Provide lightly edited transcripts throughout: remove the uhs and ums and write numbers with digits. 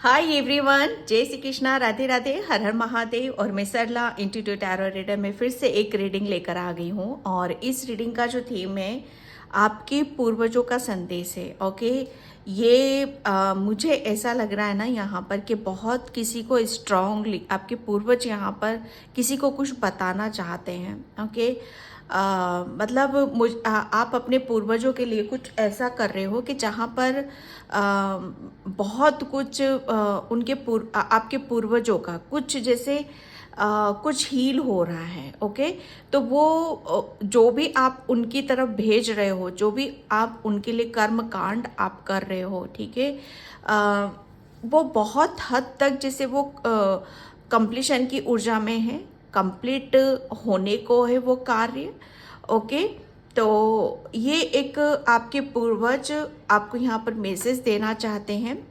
Hi everyone, जय श्री कृष्णा, राधे राधे, हर हर महादेव। और मैं सरला इंस्टीट्यूट टैरो रीडर में फिर से एक रीडिंग लेकर आ गई हूँ। और इस रीडिंग का जो थीम है आपके पूर्वजों का संदेश है। ओके, ये मुझे ऐसा लग रहा है ना यहाँ पर कि बहुत किसी को स्ट्रांगली आपके पूर्वज यहाँ पर किसी को कुछ बताना चाहते हैं। ओके, मतलब आप अपने पूर्वजों के लिए कुछ ऐसा कर रहे हो कि जहाँ पर बहुत कुछ उनके आपके पूर्वजों का कुछ जैसे कुछ हील हो रहा है। ओके, तो वो जो भी आप उनकी तरफ भेज रहे हो, जो भी आप उनके लिए कर्म कांड आप कर रहे हो, ठीक है, वो बहुत हद तक जैसे वो कंप्लीशन की ऊर्जा में है, कंप्लीट होने को है वो कार्य। ओके, तो ये एक आपके पूर्वज आपको यहाँ पर मैसेज देना चाहते हैं।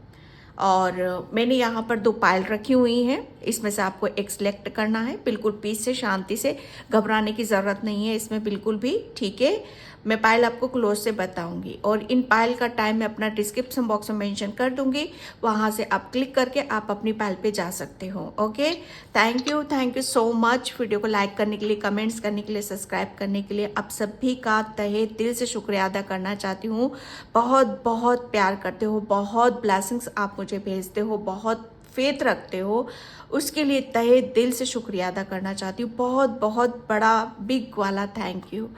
और मैंने यहाँ पर 2 पायल रखी हुई हैं, इसमें से आपको एक सिलेक्ट करना है। बिल्कुल पीस से, शांति से, घबराने की ज़रूरत नहीं है इसमें बिल्कुल भी, ठीक है। मैं पायल आपको क्लोज से बताऊंगी और इन पायल का टाइम मैं अपना डिस्क्रिप्शन बॉक्स में मेंशन कर दूंगी, वहाँ से आप क्लिक करके आप अपनी पायल पे जा सकते हो। Okay, thank you so much video को लाइक करने के लिए, कमेंट्स करने के लिए, सब्सक्राइब करने के लिए। आप सभी का तहे दिल से शुक्रिया अदा करना चाहती हूँ। बहुत बहुत प्यार करते हो, बहुत ब्लेसिंग्स आप मुझे भेजते हो, बहुत फेथ रखते हो, उसके लिए तहे दिल से शुक्रिया अदा करना चाहती हूँ। बहुत बहुत बड़ा बिग वाला थैंक यू।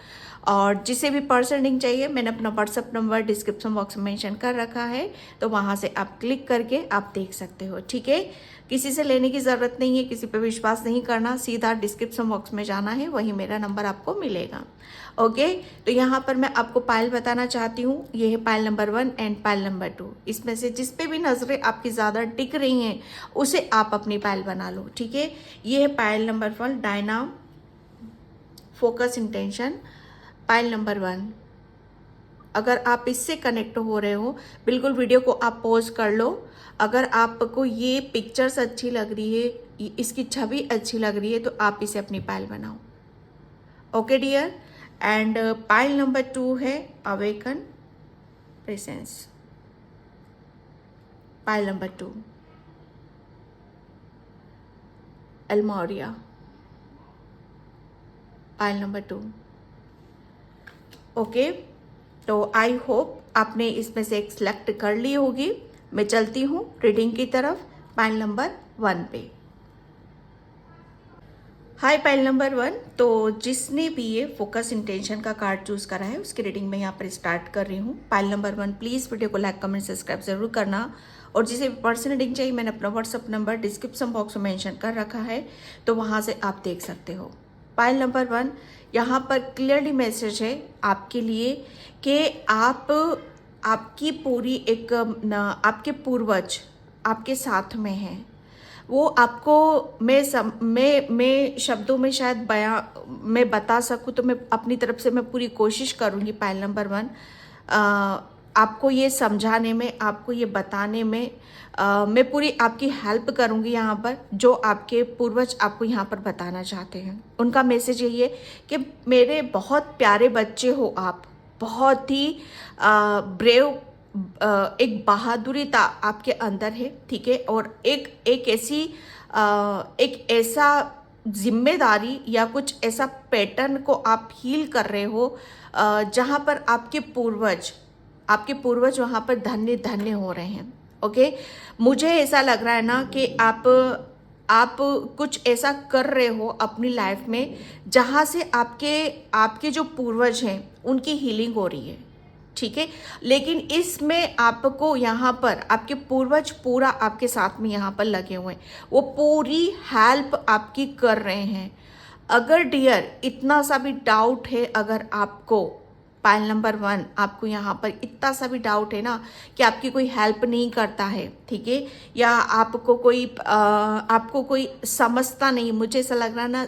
और जिसे भी पर्सनल लिंक चाहिए, मैंने अपना व्हाट्सअप नंबर डिस्क्रिप्शन बॉक्स में मेंशन कर रखा है, तो वहाँ से आप क्लिक करके आप देख सकते हो, ठीक है। किसी से लेने की ज़रूरत नहीं है, किसी पे विश्वास नहीं करना, सीधा डिस्क्रिप्शन बॉक्स में जाना है, वहीं मेरा नंबर आपको मिलेगा। ओके, तो यहाँ पर मैं आपको पायल बताना चाहती हूँ। ये है pile number 1 and pile number 2। इसमें से जिस पे भी नज़रें आपकी ज़्यादा टिक रही हैं उसे आप अपनी पायल बना लो, ठीक है। ये है pile number 1, dynamic focus intention, pile number 1। अगर आप इससे कनेक्ट हो रहे हो, बिल्कुल वीडियो को आप पॉज कर लो। अगर आपको ये पिक्चर्स अच्छी लग रही है, इसकी छवि अच्छी लग रही है, तो आप इसे अपनी पायल बनाओ। Okay dear. And pile number 2 है अवेकन प्रेजेंस। पायल नंबर 2 एल्मोरिया, पायल नंबर 2। ओके, तो आई होप आपने इसमें से एक सिलेक्ट कर ली होगी। मैं चलती हूँ रीडिंग की तरफ, पायल नंबर 1 पे। हाय पायल नंबर 1, तो जिसने भी ये फोकस इंटेंशन का कार्ड चूज करा है उसकी रीडिंग में यहाँ पर स्टार्ट कर रही हूँ। पायल नंबर 1, प्लीज़ वीडियो को लाइक कमेंट सब्सक्राइब जरूर करना। और जिसे पर्सनल रीडिंग चाहिए, मैंने अपना व्हाट्सअप नंबर डिस्क्रिप्शन बॉक्स में मेंशन कर रखा है, तो वहाँ से आप देख सकते हो। पायल नंबर 1, यहाँ पर क्लियरली मैसेज है आपके लिए कि आपकी पूरी एक आपके पूर्वज आपके साथ में हैं। वो आपको मैं शब्दों में शायद मैं बता सकूं, तो मैं अपनी तरफ से मैं पूरी कोशिश करूंगी पायल नंबर 1 आपको ये समझाने में, आपको ये बताने में मैं पूरी आपकी हेल्प करूंगी यहाँ पर। जो आपके पूर्वज आपको यहाँ पर बताना चाहते हैं, उनका मैसेज यही है कि मेरे बहुत प्यारे बच्चे हो आप, बहुत ही ब्रेव, एक बहादुरी आपके अंदर है, ठीक है। और एक ऐसा जिम्मेदारी या कुछ ऐसा पैटर्न को आप हील कर रहे हो जहाँ पर आपके पूर्वज वहाँ पर धन्य धन्य हो रहे हैं। ओके, मुझे ऐसा लग रहा है ना कि आप कुछ ऐसा कर रहे हो अपनी लाइफ में जहाँ से आपके जो पूर्वज हैं उनकी हीलिंग हो रही है, ठीक है। लेकिन इसमें आपको यहाँ पर आपके पूर्वज पूरा आपके साथ में यहाँ पर लगे हुए हैं, वो पूरी हेल्प आपकी कर रहे हैं। अगर डियर इतना सा भी डाउट है, अगर आपको पायल नंबर 1 आपको यहाँ पर इतना सा भी डाउट है ना कि आपकी कोई हेल्प नहीं करता है, ठीक है, या आपको कोई समझता नहीं, मुझे ऐसा लग रहा है ना,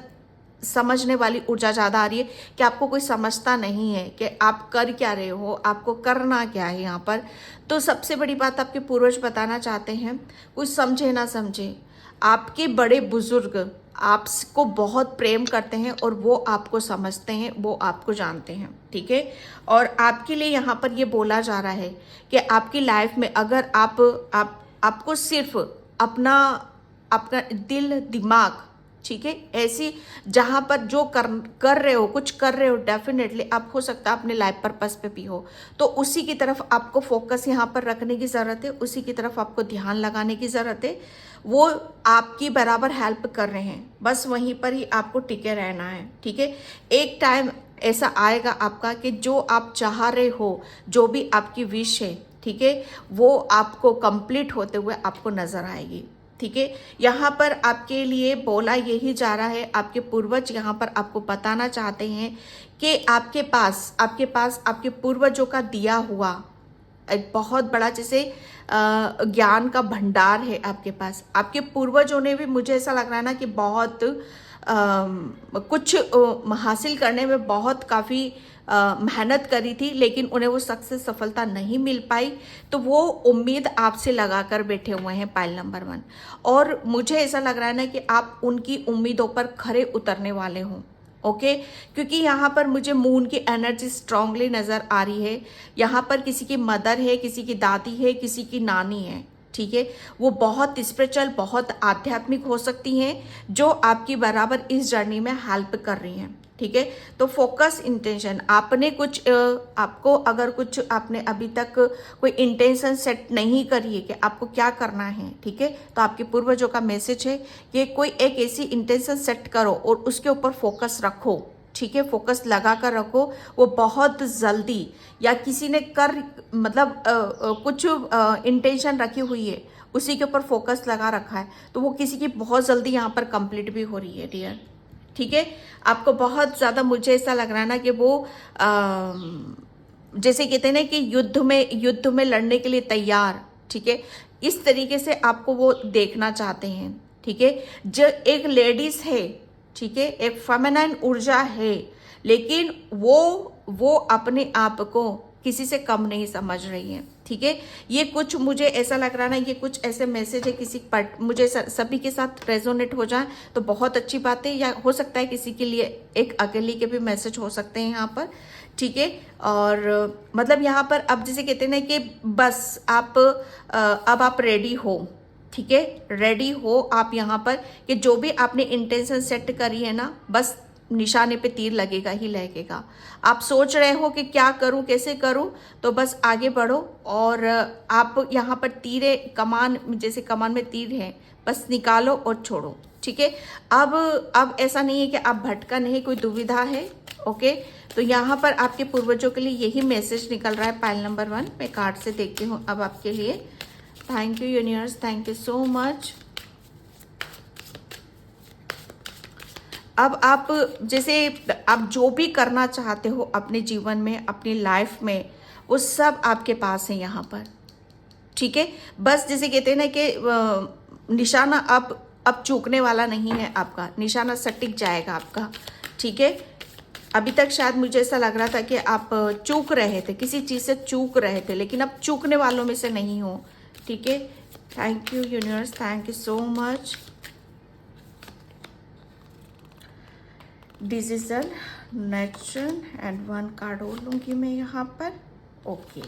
समझने वाली ऊर्जा ज़्यादा आ रही है कि आपको कोई समझता नहीं है कि आप कर क्या रहे हो, आपको करना क्या है यहाँ पर। तो सबसे बड़ी बात आपके पूर्वज बताना चाहते हैं, कुछ समझे ना समझे, आपके बड़े बुजुर्ग आपको बहुत प्रेम करते हैं और वो आपको समझते हैं, वो आपको जानते हैं, ठीक है। और आपके लिए यहाँ पर ये बोला जा रहा है कि आपकी लाइफ में अगर आप आपको सिर्फ अपना अपना दिल दिमाग, ठीक है, ऐसी जहाँ पर जो कर रहे हो, कुछ कर रहे हो, डेफिनेटली आप हो सकता है अपने लाइफ पर्पस पे भी हो, तो उसी की तरफ आपको फोकस यहाँ पर रखने की ज़रूरत है, उसी की तरफ आपको ध्यान लगाने की ज़रूरत है। वो आपकी बराबर हेल्प कर रहे हैं, बस वहीं पर ही आपको टिके रहना है, ठीक है। एक टाइम ऐसा आएगा आपका कि जो आप चाह रहे हो, जो भी आपकी विश है, ठीक है, वो आपको कंप्लीट होते हुए आपको नज़र आएगी, ठीक है। यहाँ पर आपके लिए बोला यही जा रहा है, आपके पूर्वज यहाँ पर आपको बताना चाहते हैं कि आपके पास आपके पूर्वजों का दिया हुआ एक बहुत बड़ा जैसे ज्ञान का भंडार है आपके पास। आपके पूर्वजों ने भी, मुझे ऐसा लग रहा है ना कि बहुत कुछ हासिल करने में बहुत काफ़ी मेहनत करी थी, लेकिन उन्हें वो सक्सेस सफलता नहीं मिल पाई, तो वो उम्मीद आपसे लगा कर बैठे हुए हैं पाइल नंबर 1। और मुझे ऐसा लग रहा है ना कि आप उनकी उम्मीदों पर खरे उतरने वाले हों, ओके। क्योंकि यहाँ पर मुझे मून की एनर्जी स्ट्रांगली नज़र आ रही है। यहाँ पर किसी की मदर है, किसी की दादी है, किसी की नानी है, ठीक है। वो बहुत स्पिरिचुअल, बहुत आध्यात्मिक हो सकती हैं, जो आपकी बराबर इस जर्नी में हेल्प कर रही हैं, ठीक है। तो फोकस इंटेंशन, आपने कुछ आपको अगर कुछ आपने अभी तक कोई इंटेंशन सेट नहीं करी है कि आपको क्या करना है, ठीक है, तो आपके पूर्वजों का मैसेज है कि कोई एक ऐसी इंटेंशन सेट करो और उसके ऊपर फोकस रखो, ठीक है, फोकस लगा कर रखो। वो बहुत जल्दी, या किसी ने कर मतलब कुछ इंटेंशन रखी हुई है, उसी के ऊपर फोकस लगा रखा है, तो वो किसी की बहुत जल्दी यहाँ पर कंप्लीट भी हो रही है डियर, ठीक है। आपको बहुत ज़्यादा, मुझे ऐसा लग रहा है ना कि वो जैसे कहते हैं ना कि युद्ध में लड़ने के लिए तैयार, ठीक है, इस तरीके से आपको वो देखना चाहते हैं, ठीक है। जो एक लेडीज है, ठीक है, एक फेमिनाइन ऊर्जा है, लेकिन वो अपने आप को किसी से कम नहीं समझ रही है, ठीक है। ये कुछ मुझे ऐसा लग रहा है ना, ये कुछ ऐसे मैसेज है किसी मुझे सभी के साथ रेजोनेट हो जाए तो बहुत अच्छी बात है, या हो सकता है किसी के लिए एक अकेली के भी मैसेज हो सकते हैं यहाँ पर, ठीक है। और मतलब यहाँ पर अब जैसे कहते हैं ना कि बस अब आप रेडी हो, ठीक है, रेडी हो आप यहाँ पर कि जो भी आपने इंटेंशन सेट करी है ना, बस निशाने पे तीर लगेगा ही लगेगा। आप सोच रहे हो कि क्या करूं, कैसे करूं, तो बस आगे बढ़ो। और आप यहाँ पर तीरे कमान, जैसे कमान में तीर है, बस निकालो और छोड़ो, ठीक है। अब ऐसा नहीं है कि आप भटका नहीं, कोई दुविधा है, ओके। तो यहाँ पर आपके पूर्वजों के लिए यही मैसेज निकल रहा है पाइल नंबर 1। मैं कार्ड से देखती हूँ अब आपके लिए। Thank you universe, thank you so much. अब आप जैसे आप जो भी करना चाहते हो अपने जीवन में, अपनी लाइफ में, वो सब आपके पास है यहाँ पर, ठीक है। बस जैसे कहते हैं ना कि निशाना अब चूकने वाला नहीं है, आपका निशाना सटीक जाएगा आपका, ठीक है। अभी तक शायद मुझे ऐसा लग रहा था कि आप चूक रहे थे, किसी चीज़ से चूक रहे थे, लेकिन अब चूकने वालों में से नहीं हो, ठीक है। Thank you universe, thank you so much. Decision, natural and 1 card और लूँगी मैं यहाँ पर, ओके।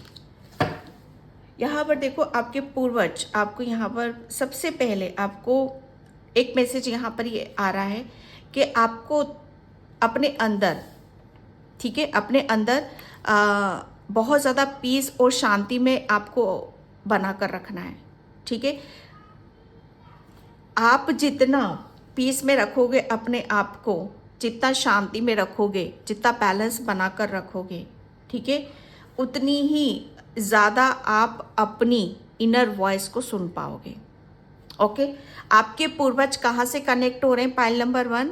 यहाँ पर देखो आपके पूर्वज आपको यहाँ पर सबसे पहले आपको एक मैसेज यहाँ पर ये आ रहा है कि आपको अपने अंदर, ठीक है, अपने अंदर बहुत ज़्यादा पीस और शांति में आपको बना कर रखना है, ठीक है। आप जितना पीस में रखोगे अपने आप को, जितना शांति में रखोगे, जितना बैलेंस बनाकर रखोगे, ठीक है, उतनी ही ज़्यादा आप अपनी इनर वॉइस को सुन पाओगे, ओके। आपके पूर्वज कहाँ से कनेक्ट हो रहे हैं पाइल नंबर 1?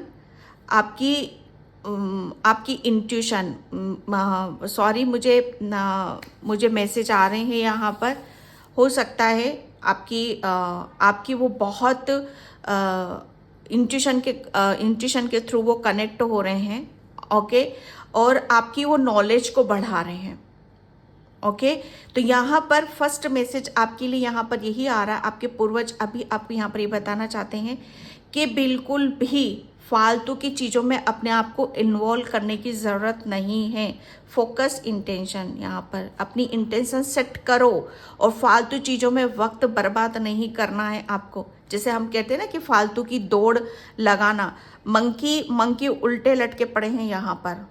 आपकी इंट्यूशन, सॉरी मुझे मैसेज आ रहे हैं यहाँ पर, हो सकता है आपकी वो बहुत इंट्यूशन के थ्रू वो कनेक्ट हो रहे हैं, ओके, और आपकी वो नॉलेज को बढ़ा रहे हैं, ओके। तो यहाँ पर फर्स्ट मैसेज आपके लिए यहाँ पर यही आ रहा है। आपके पूर्वज अभी आपको यहाँ पर ये बताना चाहते हैं कि बिल्कुल भी फालतू की चीज़ों में अपने आप को इन्वॉल्व करने की ज़रूरत नहीं है। फोकस इंटेंशन, यहाँ पर अपनी इंटेंशन सेट करो और फालतू चीज़ों में वक्त बर्बाद नहीं करना है आपको। जैसे हम कहते हैं ना कि फालतू की दौड़ लगाना, मंकी उल्टे लटके पड़े हैं यहाँ पर।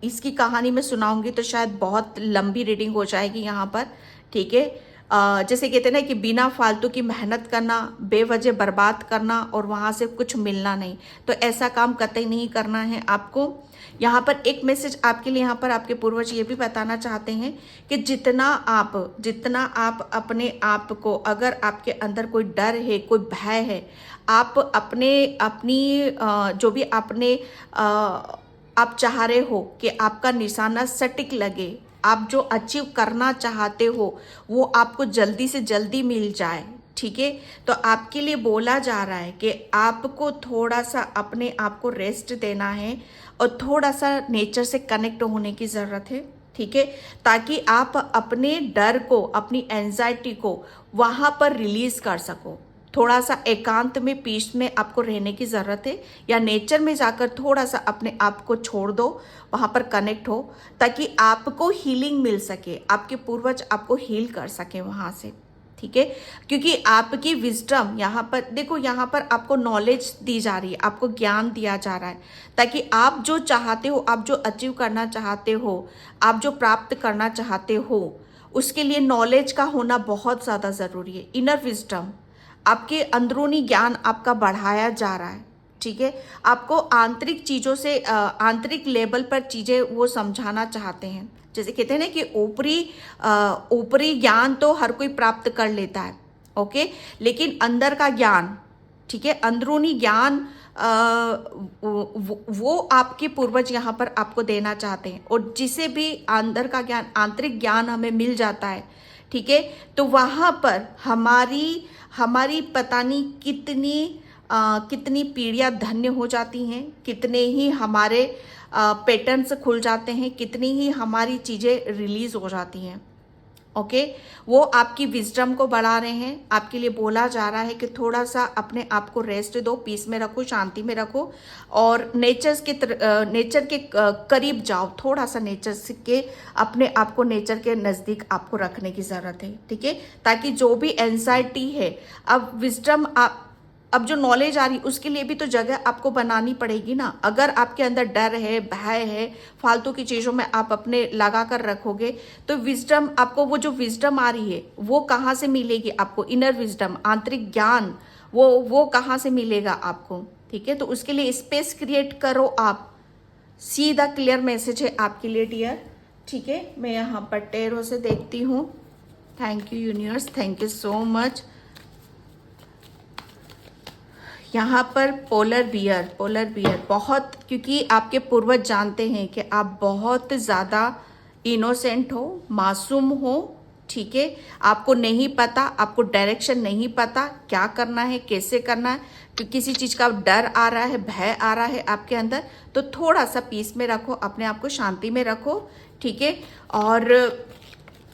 इसकी कहानी मैं सुनाऊंगी तो शायद बहुत लंबी रीडिंग हो जाएगी यहाँ पर, ठीक है। जैसे कहते हैं ना कि बिना फालतू की मेहनत करना, बेवजह बर्बाद करना और वहाँ से कुछ मिलना नहीं, तो ऐसा काम कतई नहीं करना है आपको। यहाँ पर एक मैसेज आपके लिए, यहाँ पर आपके पूर्वज ये भी बताना चाहते हैं कि जितना आप अपने आप को, अगर आपके अंदर कोई डर है, कोई भय है, आप जो भी आप चाह रहे हो कि आपका निशाना सटीक लगे, आप जो अचीव करना चाहते हो वो आपको जल्दी से जल्दी मिल जाए, ठीक है। तो आपके लिए बोला जा रहा है कि आपको थोड़ा सा अपने आप को रेस्ट देना है और थोड़ा सा नेचर से कनेक्ट होने की ज़रूरत है, ठीक है, ताकि आप अपने डर को, अपनी एंजाइटी को वहाँ पर रिलीज कर सको। थोड़ा सा एकांत में, पीस में आपको रहने की ज़रूरत है, या नेचर में जाकर थोड़ा सा अपने आप को छोड़ दो, वहाँ पर कनेक्ट हो, ताकि आपको हीलिंग मिल सके, आपके पूर्वज आपको हील कर सके वहाँ से, ठीक है। क्योंकि आपकी विजडम यहाँ पर देखो, यहाँ पर आपको नॉलेज दी जा रही है, आपको ज्ञान दिया जा रहा है, ताकि आप जो चाहते हो, आप जो अचीव करना चाहते हो, आप जो प्राप्त करना चाहते हो, उसके लिए नॉलेज का होना बहुत ज़्यादा ज़रूरी है। इनर विजडम, आपके अंदरूनी ज्ञान आपका बढ़ाया जा रहा है, ठीक है। आपको आंतरिक चीज़ों से, आंतरिक लेवल पर चीज़ें वो समझाना चाहते हैं। जैसे कहते हैं ना कि ऊपरी ज्ञान तो हर कोई प्राप्त कर लेता है, ओके, लेकिन अंदर का ज्ञान, ठीक है, अंदरूनी ज्ञान वो आपके पूर्वज यहाँ पर आपको देना चाहते हैं। और जिसे भी अंदर का ज्ञान, आंतरिक ज्ञान हमें मिल जाता है, ठीक है, तो वहाँ पर हमारी पता नहीं कितनी पीढ़ियाँ धन्य हो जाती हैं, कितने ही हमारे पैटर्न्स खुल जाते हैं, कितनी ही हमारी चीज़ें रिलीज हो जाती हैं, ओके। वो आपकी विजडम को बढ़ा रहे हैं। आपके लिए बोला जा रहा है कि थोड़ा सा अपने आप को रेस्ट दो, पीस में रखो, शांति में रखो और नेचर के करीब जाओ। थोड़ा सा नेचर के, अपने आप को नेचर के नज़दीक आपको रखने की ज़रूरत है, ठीक है, ताकि जो भी एंजाइटी है, अब विजडम, अब जो नॉलेज आ रही, उसके लिए भी तो जगह आपको बनानी पड़ेगी ना। अगर आपके अंदर डर है, भय है, फालतू की चीज़ों में आप अपने लगा कर रखोगे, तो विजडम, आपको वो जो विजडम आ रही है वो कहाँ से मिलेगी आपको? इनर विजडम, आंतरिक ज्ञान, वो कहाँ से मिलेगा आपको, ठीक है। तो उसके लिए स्पेस क्रिएट करो आप। सीधा क्लियर मैसेज है आपके लिए डियर, ठीक है। मैं यहाँ पर टेरो से देखती हूँ। Thank you universe, thank you so much. यहाँ पर पोलर बियर बहुत, क्योंकि आपके पूर्वज जानते हैं कि आप बहुत ज़्यादा इनोसेंट हो, मासूम हो, ठीक है। आपको नहीं पता, आपको डायरेक्शन नहीं पता, क्या करना है, कैसे करना है, कि किसी चीज़ का डर आ रहा है, भय आ रहा है आपके अंदर, तो थोड़ा सा पीस में रखो, अपने आप को शांति में रखो, ठीक है। और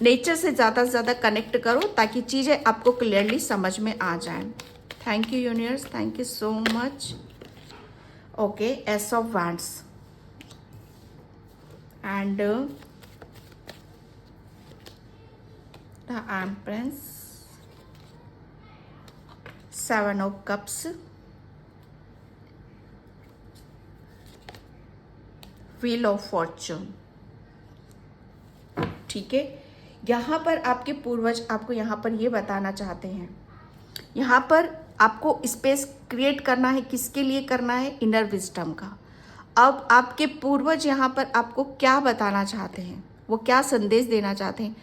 नेचर से ज़्यादा से ज़्यादा कनेक्ट करो, ताकि चीज़ें आपको क्लियरली समझ में आ जाएं। Thank you universe, thank you so much. Okay, S of wands and the empress, 7 of cups, wheel of Fortune, ठीक है। यहाँ पर आपके पूर्वज आपको यहाँ पर ये बताना चाहते हैं, यहाँ पर आपको स्पेस क्रिएट करना है। किसके लिए करना है? इनर विजडम का। अब आपके पूर्वज यहाँ पर आपको क्या बताना चाहते हैं, वो क्या संदेश देना चाहते हैं,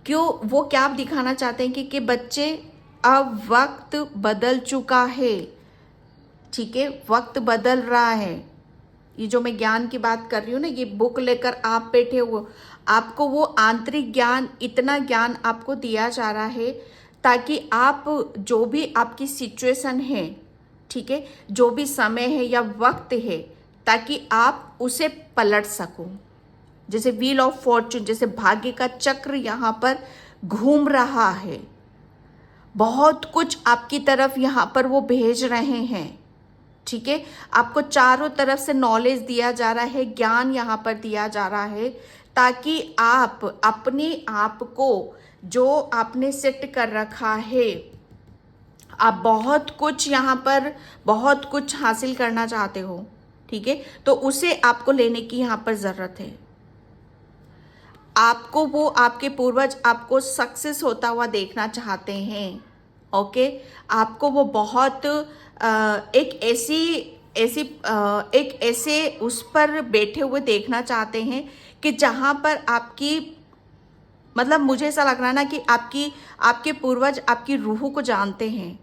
क्यों, वो क्या दिखाना चाहते हैं कि बच्चे, अब वक्त बदल चुका है, ठीक है, वक्त बदल रहा है। ये जो मैं ज्ञान की बात कर रही हूँ ना, ये बुक लेकर आप बैठे हो, आपको वो आंतरिक ज्ञान, इतना ज्ञान आपको दिया जा रहा है, ताकि आप जो भी आपकी सिचुएशन है, ठीक है, जो भी समय है या वक्त है, ताकि आप उसे पलट सको। जैसे व्हील ऑफ फॉर्चून, जैसे भाग्य का चक्र यहाँ पर घूम रहा है, बहुत कुछ आपकी तरफ यहाँ पर वो भेज रहे हैं, ठीक है। आपको चारों तरफ से नॉलेज दिया जा रहा है, ज्ञान यहाँ पर दिया जा रहा है, ताकि आप अपने आप को जो आपने सेट कर रखा है, आप बहुत कुछ यहाँ पर बहुत कुछ हासिल करना चाहते हो, ठीक है, तो उसे आपको लेने की यहाँ पर जरूरत है। आपको वो आपके पूर्वज आपको सक्सेस होता हुआ देखना चाहते हैं। ओके, आपको वो बहुत एक ऐसे उस पर बैठे हुए देखना चाहते हैं कि जहां पर आपकी, मतलब मुझे ऐसा लग रहा है ना कि आपके पूर्वज आपकी रूह को जानते हैं,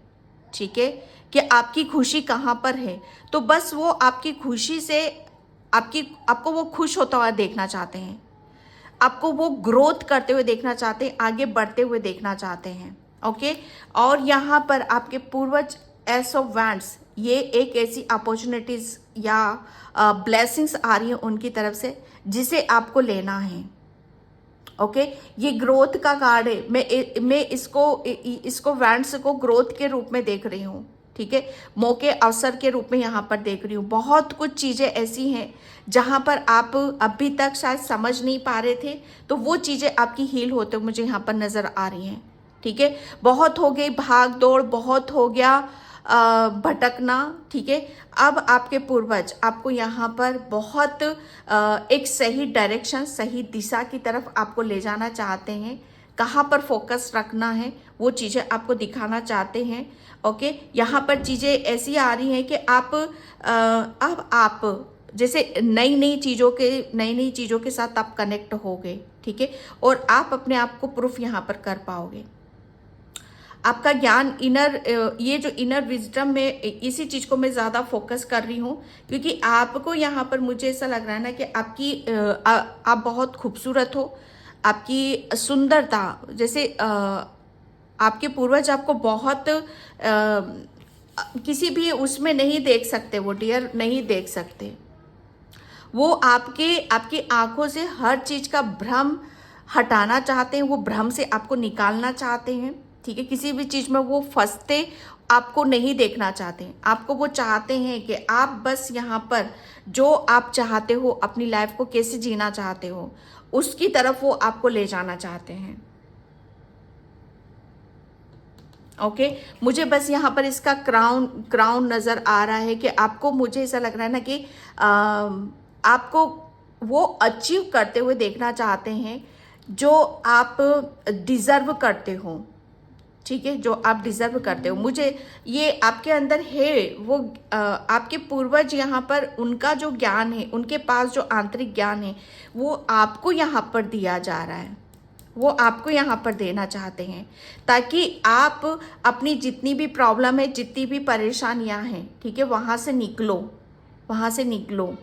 ठीक है, कि आपकी खुशी कहाँ पर है। तो बस वो आपकी खुशी से आपको वो खुश होता हुआ देखना चाहते हैं, आपको वो ग्रोथ करते हुए देखना चाहते हैं, आगे बढ़ते हुए देखना चाहते हैं। ओके, और यहाँ पर आपके पूर्वज एस ऑफ वैंड्स, ये एक ऐसी अपॉर्चुनिटीज या ब्लेसिंग्स आ रही है उनकी तरफ से जिसे आपको लेना है। ओके, ये ग्रोथ का कार्ड है। मैं इसको वैंड्स को ग्रोथ के रूप में देख रही हूँ, ठीक है, मौके अवसर के रूप में यहाँ पर देख रही हूँ। बहुत कुछ चीज़ें ऐसी हैं जहाँ पर आप अभी तक शायद समझ नहीं पा रहे थे, तो वो चीज़ें आपकी हील होते हुए मुझे यहाँ पर नज़र आ रही हैं, ठीक है। बहुत हो गई भाग दौड़, बहुत हो गया भटकना, ठीक है। अब आपके पूर्वज आपको यहाँ पर बहुत एक सही डायरेक्शन, सही दिशा की तरफ आपको ले जाना चाहते हैं। कहाँ पर फोकस रखना है वो चीज़ें आपको दिखाना चाहते हैं। ओके, यहाँ पर चीज़ें ऐसी आ रही हैं कि अब आप जैसे नई नई चीज़ों के साथ आप कनेक्ट हो गए, ठीक है, और आप अपने आप को प्रूफ यहाँ पर कर पाओगे। आपका ज्ञान ये जो इनर विजडम में, इसी चीज को मैं ज्यादा फोकस कर रही हूँ, क्योंकि आपको यहाँ पर मुझे ऐसा लग रहा है ना कि आप बहुत खूबसूरत हो। आपकी सुंदरता, जैसे आपके पूर्वज आपको बहुत किसी भी उसमें नहीं देख सकते, वो डियर नहीं देख सकते। वो आपकी आंखों से हर चीज का भ्रम हटाना चाहते हैं, वो भ्रम से आपको निकालना चाहते हैं, ठीक है। किसी भी चीज में वो फंसते आपको नहीं देखना चाहते हैं। आपको वो चाहते हैं कि आप बस यहाँ पर जो आप चाहते हो, अपनी लाइफ को कैसे जीना चाहते हो, उसकी तरफ वो आपको ले जाना चाहते हैं। ओके, मुझे बस यहाँ पर इसका क्राउन नजर आ रहा है कि आपको, मुझे ऐसा लग रहा है ना कि आपको वो अचीव करते हुए देखना चाहते हैं जो आप डिजर्व करते हो, ठीक है, जो आप डिजर्व करते हो। मुझे ये आपके अंदर है, वो आपके पूर्वज यहाँ पर उनका जो ज्ञान है, उनके पास जो आंतरिक ज्ञान है, वो आपको यहाँ पर दिया जा रहा है, वो आपको यहाँ पर देना चाहते हैं, ताकि आप अपनी जितनी भी प्रॉब्लम है, जितनी भी परेशानियां हैं, ठीक है, वहाँ से निकलो।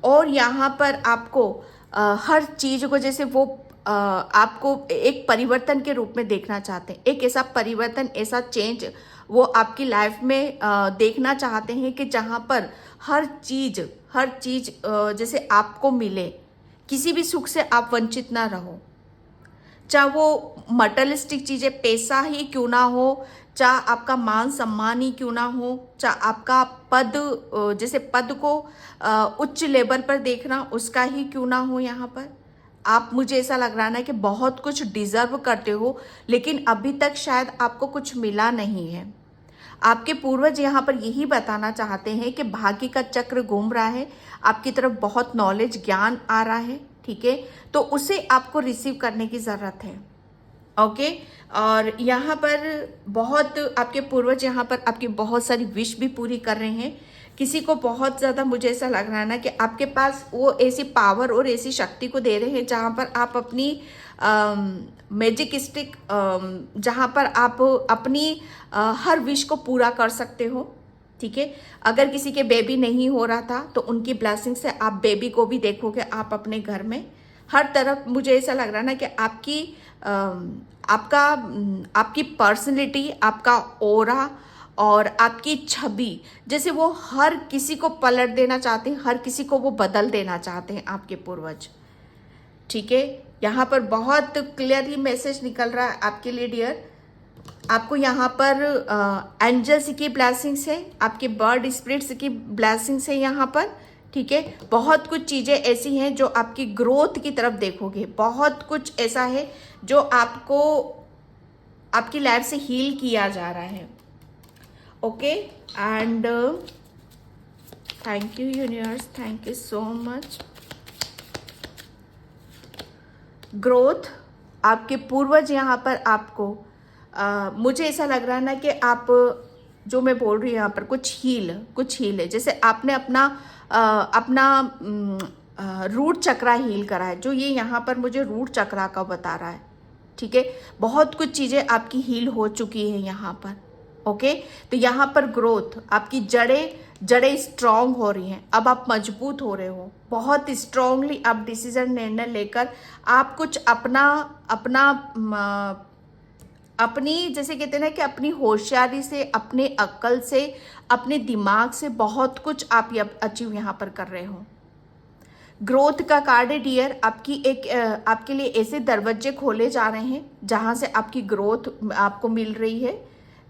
और यहाँ पर आपको हर चीज को, जैसे वो आपको एक परिवर्तन के रूप में देखना चाहते हैं, एक ऐसा परिवर्तन, ऐसा चेंज वो आपकी लाइफ में देखना चाहते हैं कि जहाँ पर हर चीज जैसे आपको मिले, किसी भी सुख से आप वंचित ना रहो। चाहे वो मटेरियलिस्टिक चीजें, पैसा ही क्यों ना हो, चाहे आपका मान सम्मान ही क्यों ना हो, चाहे आपका पद, जैसे पद को उच्च लेवल पर देखना, उसका ही क्यों ना हो, यहाँ पर आप, मुझे ऐसा लग रहा है ना कि बहुत कुछ डिजर्व करते हो, लेकिन अभी तक शायद आपको कुछ मिला नहीं है। आपके पूर्वज यहाँ पर यही बताना चाहते हैं कि भाग्य का चक्र घूम रहा है, आपकी तरफ बहुत नॉलेज, ज्ञान आ रहा है, ठीक है, तो उसे आपको रिसीव करने की जरूरत है। ओके, और यहाँ पर बहुत आपके पूर्वज यहाँ पर आपकी बहुत सारी विश भी पूरी कर रहे हैं। किसी को बहुत ज़्यादा, मुझे ऐसा लग रहा है ना कि आपके पास वो ऐसी पावर और ऐसी शक्ति को दे रहे हैं जहाँ पर आप अपनी मैजिक स्टिक, जहाँ पर आप अपनी हर विश को पूरा कर सकते हो, ठीक है। अगर किसी के बेबी नहीं हो रहा था तो उनकी ब्लेसिंग से आप बेबी को भी देखोगे आप अपने घर में। हर तरफ मुझे ऐसा लग रहा है ना कि आपकी पर्सनैलिटी, आपका ऑरा और आपकी छवि, जैसे वो हर किसी को पलट देना चाहते हैं, हर किसी को वो बदल देना चाहते हैं आपके पूर्वज, ठीक है। यहाँ पर बहुत क्लियरली मैसेज निकल रहा है आपके लिए डियर। आपको यहाँ पर एंजल्स की ब्लेसिंग्स है, आपके बर्ड स्पिरिट्स की ब्लेसिंग्स है यहाँ पर, ठीक है। बहुत कुछ चीज़ें ऐसी हैं जो आपकी ग्रोथ की तरफ देखोगे, बहुत कुछ ऐसा है जो आपको आपकी लाइफ से हील किया जा रहा है, okay. And thank you universe, thank you so much. Growth, आपके पूर्वज यहाँ पर आपको मुझे ऐसा लग रहा है ना कि आप जो मैं बोल रही हूँ यहाँ पर कुछ हील है। जैसे आपने अपना रूट चक्रा हील करा है, जो ये यहाँ पर मुझे रूट चक्रा का बता रहा है, ठीक है। बहुत कुछ चीज़ें आपकी हील हो चुकी है यहाँ पर, ओके। तो यहाँ पर ग्रोथ, आपकी जड़ें स्ट्रांग हो रही हैं, अब आप मजबूत हो रहे हो, बहुत स्ट्रांगली आप डिसीजन निर्णय लेकर आप कुछ अपनी जैसे कहते हैं ना कि अपनी होशियारी से, अपने अक्ल से, अपने दिमाग से बहुत कुछ आप अचीव यहाँ पर कर रहे हो। ग्रोथ का कार्ड है डियर, आपके लिए ऐसे दरवाजे खोले जा रहे हैं जहाँ से आपकी ग्रोथ आपको मिल रही है,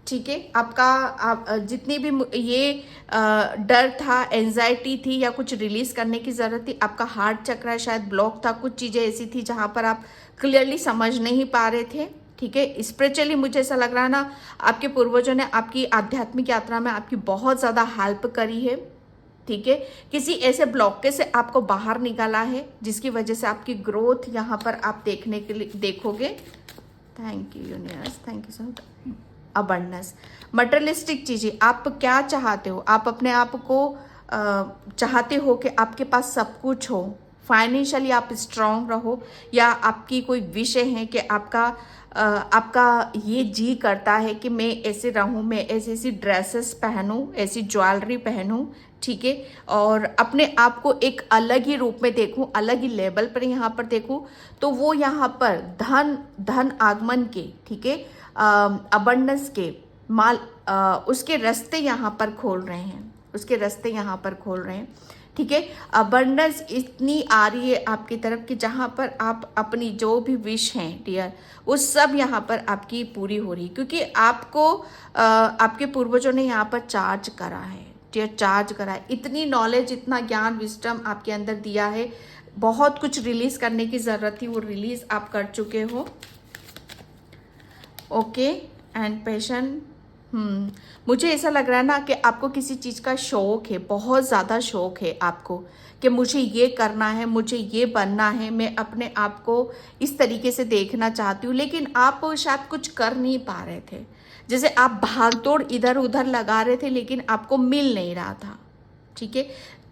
ठीक है। जितनी भी ये डर था, एंजाइटी थी या कुछ रिलीज करने की ज़रूरत थी, आपका हार्ट चक्र शायद ब्लॉक था, कुछ चीज़ें ऐसी थी जहाँ पर आप क्लियरली समझ नहीं पा रहे थे, ठीक है। स्पिरिचुअली मुझे ऐसा लग रहा है ना, आपके पूर्वजों ने आपकी आध्यात्मिक यात्रा में आपकी बहुत ज़्यादा हेल्प करी है, ठीक है। किसी ऐसे ब्लॉकेज से आपको बाहर निकाला है जिसकी वजह से आपकी ग्रोथ यहाँ पर आप देखने के लिए देखोगे। Thank you universe, thank you so much. Abundance, materialistic चीज़ें, आप क्या चाहते हो? आप अपने आप को चाहते हो कि आपके पास सब कुछ हो, फाइनेंशियली आप स्ट्रांग रहो, या आपकी कोई विषय है कि आपका ये जी करता है कि मैं ऐसे रहूं, मैं ऐसी ड्रेसेस पहनूं, ऐसी ज्वेलरी पहनूं, ठीक है, और अपने आप को एक अलग ही रूप में देखूं, अलग ही लेवल पर यहाँ पर देखूं, तो वो यहाँ पर धन आगमन के, ठीक है, अबंडेंस के उसके रास्ते यहाँ पर खोल रहे हैं, उसके रास्ते यहाँ पर खोल रहे हैं, ठीक है। अबंडेंस इतनी आ रही है आपकी तरफ कि जहाँ पर आप अपनी जो भी विश हैं डियर, वो सब यहाँ पर आपकी पूरी हो रही है, क्योंकि आपके पूर्वजों ने यहाँ पर चार्ज करा है डियर, चार्ज करा है। इतनी नॉलेज, इतना ज्ञान, विस्डम आपके अंदर दिया है, बहुत कुछ रिलीज करने की ज़रूरत थी, वो रिलीज आप कर चुके हो, ओके। एंड पैशन, मुझे ऐसा लग रहा है ना कि आपको किसी चीज़ का शौक है, बहुत ज़्यादा शौक है आपको कि मुझे ये करना है, मुझे ये बनना है, मैं अपने आप को इस तरीके से देखना चाहती हूँ, लेकिन आप शायद कुछ कर नहीं पा रहे थे। जैसे आप भागदौड़ इधर उधर लगा रहे थे लेकिन आपको मिल नहीं रहा था, ठीक है।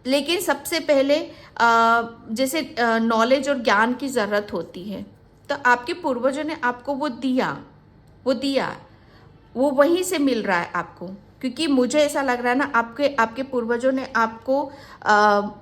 लेकिन सबसे पहले जैसे नॉलेज और ज्ञान की ज़रूरत होती है, तो आपके पूर्वजों ने आपको वो दिया, वो वहीं से मिल रहा है आपको, क्योंकि मुझे ऐसा लग रहा है ना आपके पूर्वजों ने आपको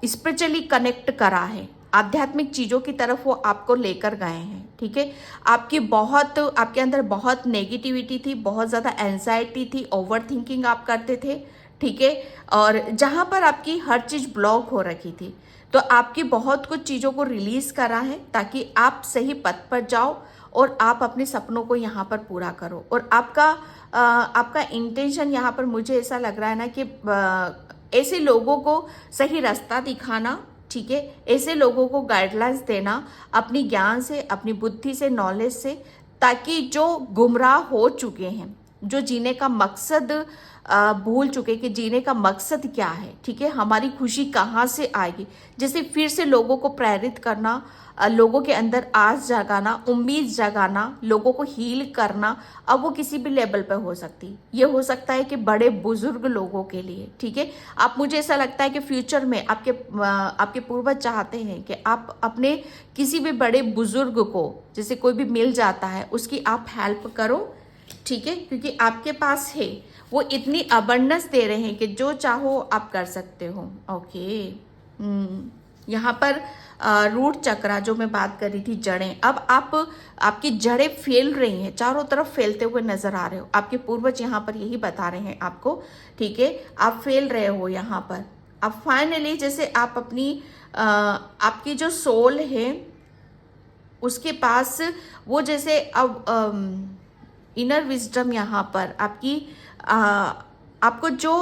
स्पिरिचुअली कनेक्ट करा है, आध्यात्मिक चीज़ों की तरफ वो आपको लेकर गए हैं, ठीक है। आपके अंदर बहुत नेगेटिविटी थी, बहुत ज़्यादा एंजाइटी थी, ओवर थिंकिंग आप करते थे, ठीक है, और जहाँ पर आपकी हर चीज़ ब्लॉक हो रखी थी, तो आपकी बहुत कुछ चीज़ों को रिलीज़ करा है ताकि आप सही पथ पर जाओ और आप अपने सपनों को यहाँ पर पूरा करो। और आपका इंटेंशन यहाँ पर मुझे ऐसा लग रहा है ना कि ऐसे लोगों को सही रास्ता दिखाना, ठीक है, ऐसे लोगों को गाइडलाइंस देना अपनी ज्ञान से, अपनी बुद्धि से, नॉलेज से, ताकि जो गुमराह हो चुके हैं, जो जीने का मकसद भूल चुके कि जीने का मकसद क्या है, ठीक है, हमारी खुशी कहाँ से आएगी, जैसे फिर से लोगों को प्रेरित करना, लोगों के अंदर आस जगाना, उम्मीद जगाना, लोगों को हील करना। अब वो किसी भी लेवल पर हो सकती, ये हो सकता है कि बड़े बुजुर्ग लोगों के लिए, ठीक है। आप, मुझे ऐसा लगता है कि फ्यूचर में आपके पूर्वज चाहते हैं कि आप अपने किसी भी बड़े बुजुर्ग को, जैसे कोई भी मिल जाता है, उसकी आप हेल्प करो, ठीक है, क्योंकि आपके पास है, वो इतनी अबंडेंस दे रहे हैं कि जो चाहो आप कर सकते हो, ओके। यहाँ पर रूट चक्रा जो मैं बात कर रही थी, जड़ें, अब आपकी जड़ें फैल रही हैं, चारों तरफ फैलते हुए नजर आ रहे हो, आपके पूर्वज यहाँ पर यही बता रहे हैं आपको, ठीक है, आप फैल रहे हो यहाँ पर। अब फाइनली जैसे आप आपकी जो सोल है उसके पास वो, जैसे अब इनर विजडम यहाँ पर आपकी आपको जो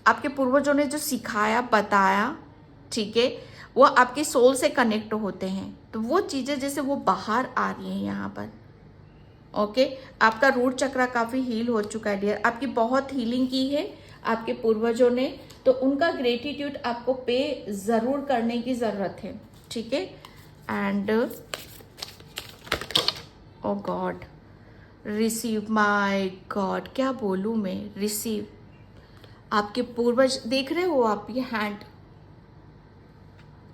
आपके पूर्वजों ने जो सिखाया बताया, ठीक है, वो आपके सोल से कनेक्ट होते हैं, तो वो चीज़ें जैसे वो बाहर आ रही हैं यहाँ पर। ओके, आपका रूट चक्र काफ़ी हील हो चुका है डियर, आपकी बहुत हीलिंग की है आपके पूर्वजों ने, तो उनका ग्रेटिट्यूड आपको पे ज़रूर करने की ज़रूरत है, ठीक है। And oh God, receive, my God क्या बोलूँ मैं, रिसीव। आपके पूर्वज देख रहे हो आप, ये हैंड,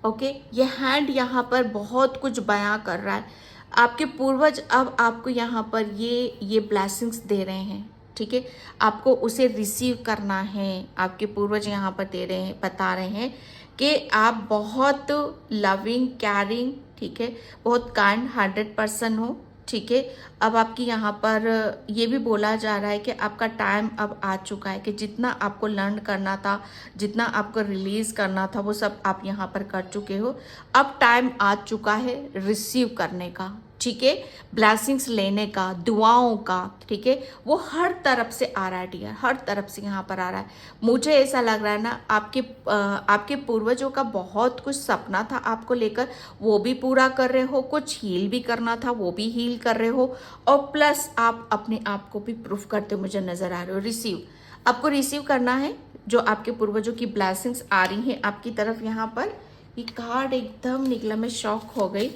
ओके, ये हैंड यहाँ पर बहुत कुछ बयां कर रहा है। आपके पूर्वज अब आपको यहाँ पर ये ब्लेसिंग्स दे रहे हैं, ठीक है, आपको उसे रिसीव करना है। आपके पूर्वज यहाँ पर दे रहे हैं, बता रहे हैं कि आप बहुत लविंग, केयरिंग, ठीक है, बहुत काइंड 100% हो, ठीक है। अब आपकी यहाँ पर ये भी बोला जा रहा है कि आपका टाइम अब आ चुका है कि जितना आपको लर्न करना था, जितना आपको रिलीज करना था, वो सब आप यहाँ पर कर चुके हो। अब टाइम आ चुका है रिसीव करने का, ठीक है, ब्लेसिंग्स लेने का, दुआओं का, ठीक है, वो हर तरफ से आ रहा है डियर, हर तरफ से यहाँ पर आ रहा है। मुझे ऐसा लग रहा है ना, आपके पूर्वजों का बहुत कुछ सपना था आपको लेकर, वो भी पूरा कर रहे हो, कुछ हील भी करना था वो भी हील कर रहे हो, और प्लस आप अपने आप को भी प्रूफ करते मुझे नजर आ रहे हो। रिसीव, आपको रिसीव करना है जो आपके पूर्वजों की ब्लेसिंग्स आ रही हैं आपकी तरफ। यहाँ पर ये कार्ड एकदम निकला, मैं शॉक हो गई।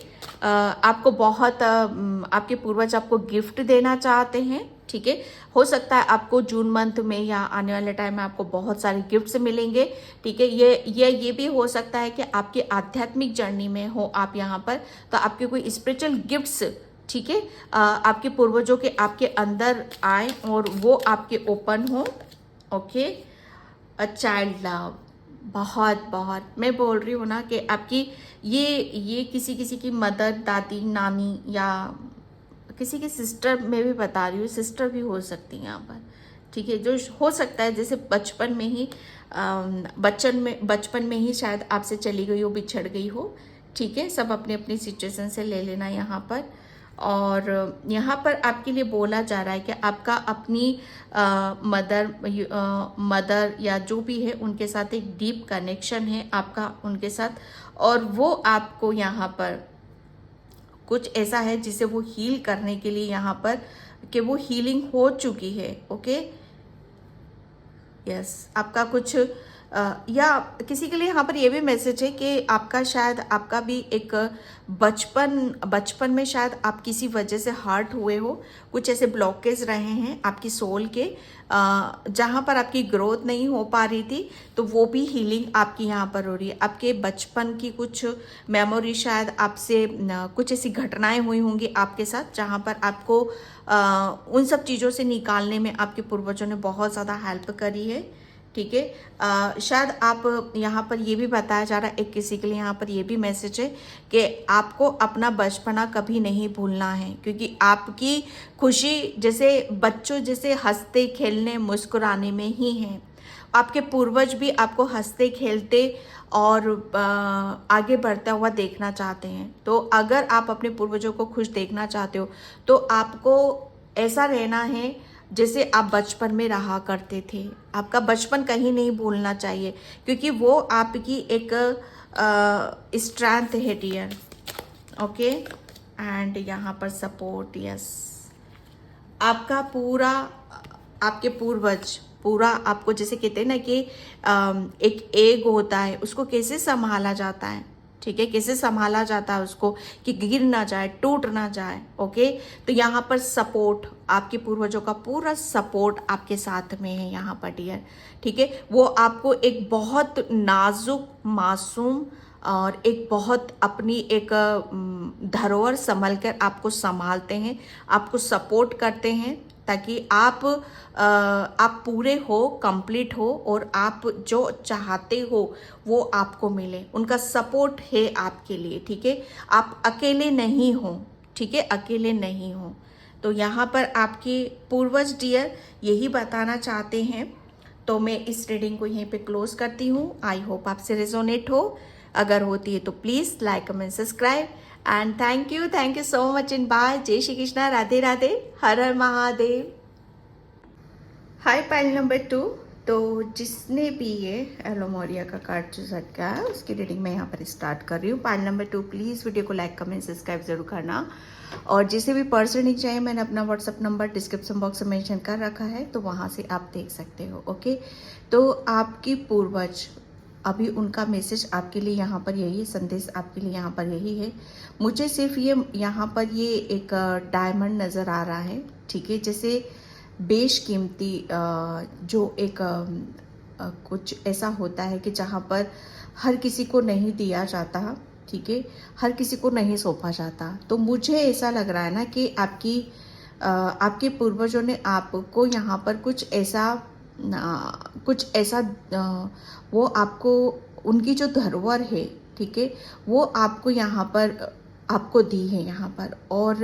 आपको बहुत आपके पूर्वज आपको गिफ्ट देना चाहते हैं, ठीक है, हो सकता है आपको जून मंथ में या आने वाले टाइम में आपको बहुत सारे गिफ्ट्स मिलेंगे, ठीक है। ये भी हो सकता है कि आपकी आध्यात्मिक जर्नी में हो आप यहाँ पर, तो आपके कोई स्पिरिचुअल गिफ्ट्स, ठीक है, आपके पूर्वजों के आपके अंदर आए और वो आपके ओपन हो। ओके, अ चाइल्ड लव, बहुत बहुत मैं बोल रही हूँ ना कि आपकी ये किसी की मदर, दादी, नानी या किसी की सिस्टर, मैं भी बता रही हूँ, सिस्टर भी हो सकती है यहाँ पर, ठीक है, जो हो सकता है जैसे बचपन में ही शायद आपसे चली गई हो, बिछड़ गई हो, ठीक है। सब अपनी अपनी सिचुएशन से ले लेना यहाँ पर। और यहाँ पर आपके लिए बोला जा रहा है कि आपका अपनी मदर या जो भी है उनके साथ एक डीप कनेक्शन है आपका उनके साथ, और वो आपको यहाँ पर कुछ ऐसा है जिसे वो हील करने के लिए यहाँ पर कि वो हीलिंग हो चुकी है। ओके, यस, आपका कुछ या किसी के लिए यहाँ पर ये भी मैसेज है कि आपका शायद आपका भी एक बचपन में शायद आप किसी वजह से हर्ट हुए हो, कुछ ऐसे ब्लॉकेज रहे हैं आपकी सोल के, जहाँ पर आपकी ग्रोथ नहीं हो पा रही थी, तो वो भी हीलिंग आपकी यहाँ पर हो रही है। आपके बचपन की कुछ मेमोरी, शायद आपसे कुछ ऐसी घटनाएं हुई होंगी आपके साथ जहाँ पर आपको उन सब चीज़ों से निकालने में आपके पूर्वजों ने बहुत ज़्यादा हेल्प करी है, ठीक है। शायद आप यहाँ पर ये भी बताया जा रहा है, एक किसी के लिए यहाँ पर ये भी मैसेज है कि आपको अपना बचपना कभी नहीं भूलना है, क्योंकि आपकी खुशी जैसे बच्चों जैसे हंसते खेलने मुस्कुराने में ही है। आपके पूर्वज भी आपको हंसते खेलते और आगे बढ़ता हुआ देखना चाहते हैं। तो अगर आप अपने पूर्वजों को खुश देखना चाहते हो तो आपको ऐसा रहना है जैसे आप बचपन में रहा करते थे। आपका बचपन कहीं नहीं भूलना चाहिए, क्योंकि वो आपकी एक स्ट्रेंथ है डियर। ओके, एंड यहाँ पर सपोर्ट, यस, आपका पूरा, आपके पूर्वज पूरा आपको, जैसे कहते हैं ना कि एक एग होता है, उसको कैसे संभाला जाता है, ठीक है, कैसे संभाला जाता है उसको कि गिर ना जाए, टूट ना जाए। ओके, तो यहाँ पर सपोर्ट, आपके पूर्वजों का पूरा सपोर्ट आपके साथ में है यहाँ पर डियर, ठीक है। वो आपको एक बहुत नाजुक, मासूम और एक बहुत अपनी एक धरोहर संभल कर आपको संभालते हैं, आपको सपोर्ट करते हैं, ताकि आप पूरे हो, कंप्लीट हो, और आप जो चाहते हो वो आपको मिले। उनका सपोर्ट है आपके लिए, ठीक है। आप अकेले नहीं हो, ठीक है, अकेले नहीं हो। तो यहाँ पर आपके पूर्वज डियर यही बताना चाहते हैं। तो मैं इस रीडिंग को यहीं पे क्लोज करती हूँ। आई होप आपसे रेजोनेट हो। अगर होती है तो please like, comment, subscribe and thank you so much in by. जय श्री कृष्णा, राधे राधे, हर हर महादेव। हाय पाइल नंबर 2। तो जिसने भी ये एलोमोरिया का कार्ड चूज किया है उसकी रीडिंग मैं यहाँ पर स्टार्ट कर रही हूँ। पाइल नंबर 2 प्लीज़ वीडियो को लाइक कमेंट सब्सक्राइब जरूर करना। और जिसे भी पर्सनल नहीं चाहिए मैंने अपना व्हाट्सअप नंबर डिस्क्रिप्शन बॉक्स में मेंशन कर रखा है, तो वहाँ से आप देख सकते हो। ओके, तो आपकी पूर्वज अभी उनका मैसेज आपके लिए यहाँ पर यही है, संदेश आपके लिए यहाँ पर यही है। मुझे सिर्फ ये यहाँ पर ये एक डायमंड नज़र आ रहा है, ठीक है, जैसे बेशकीमती जो एक कुछ ऐसा होता है कि जहाँ पर हर किसी को नहीं दिया जाता, ठीक है, हर किसी को नहीं सौंपा जाता। तो मुझे ऐसा लग रहा है ना कि आपके पूर्वजों ने आपको यहाँ पर कुछ ऐसा वो आपको उनकी जो धरोहर है, ठीक है, वो आपको यहाँ पर आपको दी है यहाँ पर। और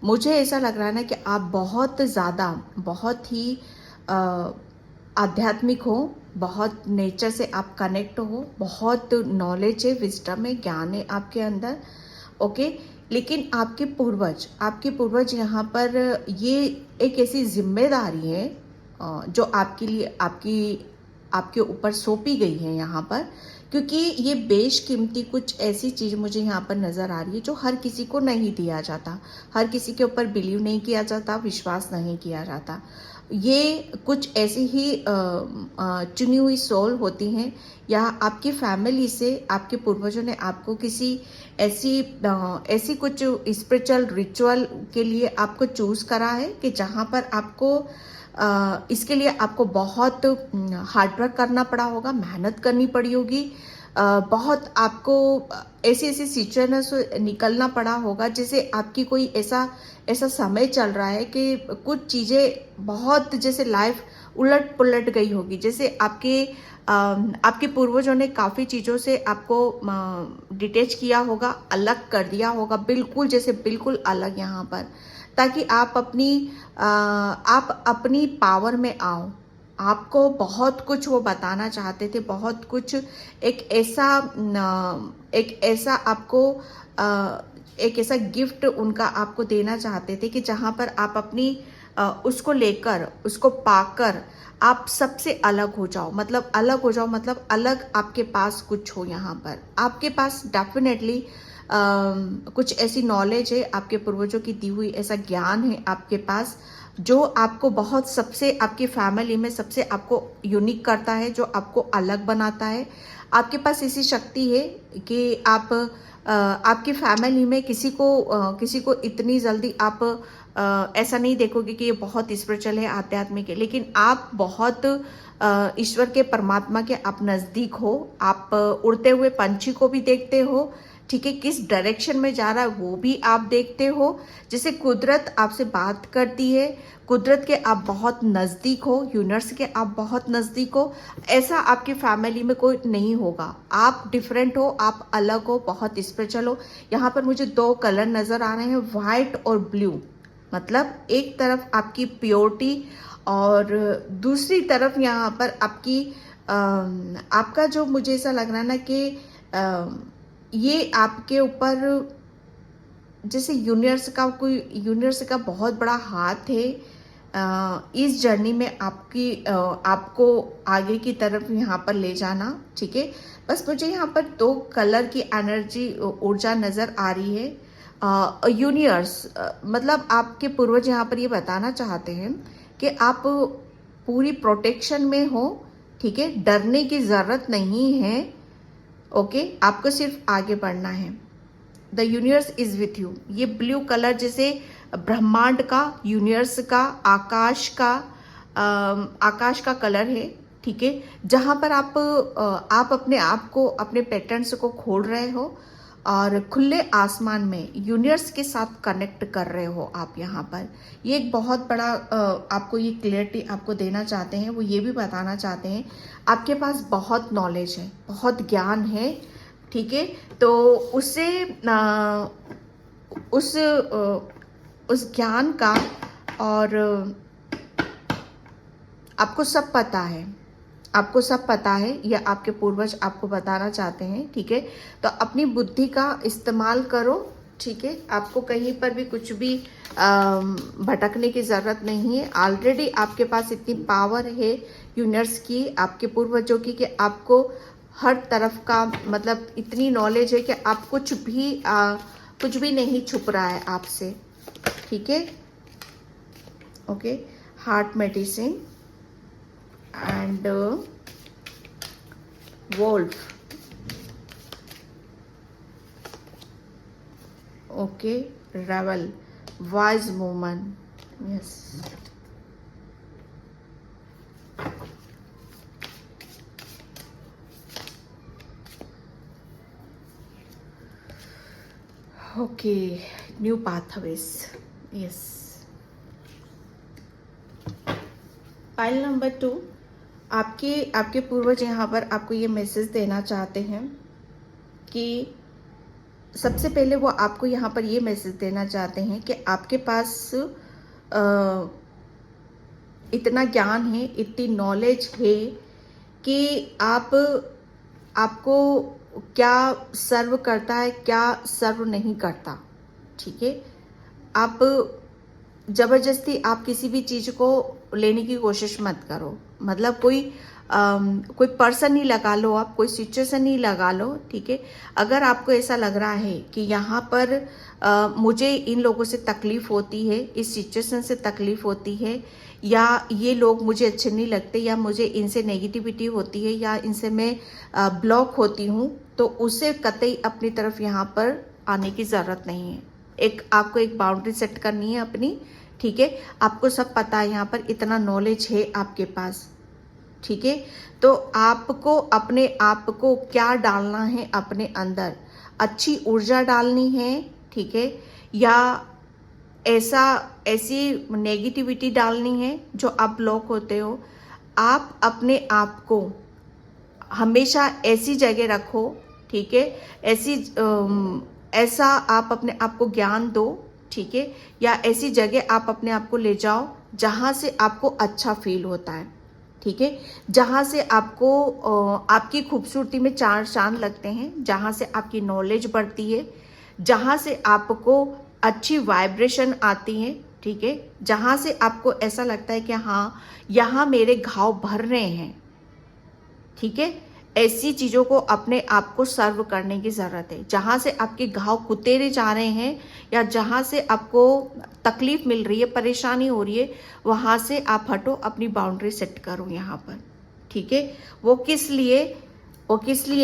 मुझे ऐसा लग रहा है ना कि आप बहुत ज़्यादा बहुत ही आध्यात्मिक हो, बहुत नेचर से आप कनेक्ट हो, बहुत नॉलेज है, विजडम है, ज्ञान है आपके अंदर। ओके, लेकिन आपके पूर्वज यहाँ पर ये एक ऐसी जिम्मेदारी है जो आपके लिए आपके ऊपर सौंपी गई है यहाँ पर, क्योंकि ये बेशकीमती कुछ ऐसी चीज़ मुझे यहाँ पर नज़र आ रही है जो हर किसी को नहीं दिया जाता, हर किसी के ऊपर बिलीव नहीं किया जाता, विश्वास नहीं किया जाता। ये कुछ ऐसी ही चुनी हुई सोल होती हैं, या आपकी फैमिली से आपके पूर्वजों ने आपको किसी ऐसी कुछ स्पिरिचुअल रिचुअल के लिए आपको चूज करा है कि जहाँ पर आपको इसके लिए आपको बहुत हार्डवर्क करना पड़ा होगा, मेहनत करनी पड़ी होगी, बहुत आपको ऐसी सिचुएशन से निकलना पड़ा होगा, जैसे आपकी कोई ऐसा समय चल रहा है कि कुछ चीज़ें बहुत जैसे लाइफ उलट पुलट गई होगी, जैसे आपके पूर्वजों ने काफ़ी चीज़ों से आपको डिटेच किया होगा, अलग कर दिया होगा, बिल्कुल जैसे बिल्कुल अलग यहाँ पर, ताकि आप अपनी पावर में आओ। आपको बहुत कुछ वो बताना चाहते थे, बहुत कुछ एक ऐसा गिफ्ट उनका आपको देना चाहते थे कि जहाँ पर आप अपनी उसको लेकर उसको पाकर आप सबसे अलग हो जाओ, मतलब अलग आपके पास कुछ हो। यहाँ पर आपके पास डेफिनेटली कुछ ऐसी नॉलेज है, आपके पूर्वजों की दी हुई ऐसा ज्ञान है आपके पास, जो आपको बहुत सबसे आपकी फैमिली में सबसे आपको यूनिक करता है, जो आपको अलग बनाता है। आपके पास ऐसी शक्ति है कि आपकी फैमिली में किसी को इतनी जल्दी आप ऐसा नहीं देखोगे कि ये बहुत स्पिरिचुअल है, आध्यात्मिक है, लेकिन आप बहुत ईश्वर के परमात्मा के आप नज़दीक हो। आप उड़ते हुए पंछी को भी देखते हो, ठीक है, किस डायरेक्शन में जा रहा है वो भी आप देखते हो। जैसे कुदरत आपसे बात करती है, कुदरत के आप बहुत नज़दीक हो, यूनिवर्स के आप बहुत नज़दीक हो, ऐसा आपकी फैमिली में कोई नहीं होगा। आप डिफरेंट हो, आप अलग हो, बहुत स्पेशल हो। यहाँ पर मुझे 2 कलर नज़र आ रहे हैं, वाइट और ब्लू, मतलब एक तरफ आपकी प्योरिटी और दूसरी तरफ यहाँ पर आपका जो मुझे ऐसा लग रहा है ना कि ये आपके ऊपर जैसे यूनिवर्स का बहुत बड़ा हाथ है इस जर्नी में आपको आगे की तरफ यहाँ पर ले जाना, ठीक है। बस मुझे यहाँ पर 2 कलर की एनर्जी ऊर्जा नज़र आ रही है। यूनिवर्स मतलब आपके पूर्वज यहाँ पर ये बताना चाहते हैं कि आप पूरी प्रोटेक्शन में हो, ठीक है, डरने की ज़रूरत नहीं है। ओके, आपको सिर्फ आगे बढ़ना है। The universe is with you. ये ब्लू कलर जैसे ब्रह्मांड का, यूनिवर्स का, आकाश का कलर है, ठीक है, जहाँ पर आप अपने आप को, अपने पैटर्न्स को खोल रहे हो और खुले आसमान में यूनिवर्स के साथ कनेक्ट कर रहे हो आप यहाँ पर। ये एक बहुत बड़ा आपको ये क्लियरिटी आपको देना चाहते हैं। वो ये भी बताना चाहते हैं आपके पास बहुत नॉलेज है, बहुत ज्ञान है, ठीक है, तो उस ज्ञान का और आपको सब पता है, आपको सब पता है या आपके पूर्वज आपको बताना चाहते हैं, ठीक है। तो अपनी बुद्धि का इस्तेमाल करो, ठीक है। आपको कहीं पर भी कुछ भी भटकने की ज़रूरत नहीं है। ऑलरेडी आपके पास इतनी पावर है यूनिवर्स की, आपके पूर्वजों की, कि आपको हर तरफ का मतलब इतनी नॉलेज है कि आप कुछ भी नहीं छुप रहा है आपसे, ठीक है। Okay, heart medicine and wolf, okay, revel, wise woman, yes. Okay, new pathways, yes. Pile number 2, आपके पूर्वज यहाँ पर आपको ये मैसेज देना चाहते हैं कि सबसे पहले वो आपको यहाँ पर ये मैसेज देना चाहते हैं कि आपके पास इतना ज्ञान है, इतनी नॉलेज है कि आपको क्या सर्व करता है, क्या सर्व नहीं करता, ठीक है। आप ज़बरदस्ती आप किसी भी चीज़ को लेने की कोशिश मत करो। मतलब कोई पर्सन ही लगा लो, आप कोई सिचुएशन ही लगा लो, ठीक है। अगर आपको ऐसा लग रहा है कि यहाँ पर मुझे इन लोगों से तकलीफ होती है, इस सिचुएशन से तकलीफ होती है, या ये लोग मुझे अच्छे नहीं लगते, या मुझे इनसे नेगेटिविटी होती है, या इनसे मैं ब्लॉक होती हूँ, तो उसे कतई अपनी तरफ यहाँ पर आने की ज़रूरत नहीं है। आपको एक बाउंड्री सेट करनी है अपनी, ठीक है। आपको सब पता है, यहाँ पर इतना नॉलेज है आपके पास, ठीक है। तो आपको अपने आप को क्या डालना है अपने अंदर, अच्छी ऊर्जा डालनी है, ठीक है, या ऐसी नेगेटिविटी डालनी है जो आप ब्लॉक होते हो। आप अपने आप को हमेशा ऐसी जगह रखो, ठीक है, ऐसा आप अपने आप को ज्ञान दो, ठीक है, या ऐसी जगह आप अपने आप को ले जाओ जहाँ से आपको अच्छा फील होता है, ठीक है। जहाँ से आपको आपकी खूबसूरती में चार चांद लगते हैं, जहाँ से आपकी नॉलेज बढ़ती है, जहाँ से आपको अच्छी वाइब्रेशन आती है, ठीक है, जहाँ से आपको ऐसा लगता है कि हाँ, यहाँ मेरे घाव भर रहे हैं, ठीक है। ऐसी चीज़ों को अपने आप को सर्व करने की ज़रूरत है। जहाँ से आपके घाव कुतेरे जा रहे हैं, या जहाँ से आपको तकलीफ मिल रही है, परेशानी हो रही है, वहाँ से आप हटो, अपनी बाउंड्री सेट करो यहाँ पर, ठीक है। वो किस लिए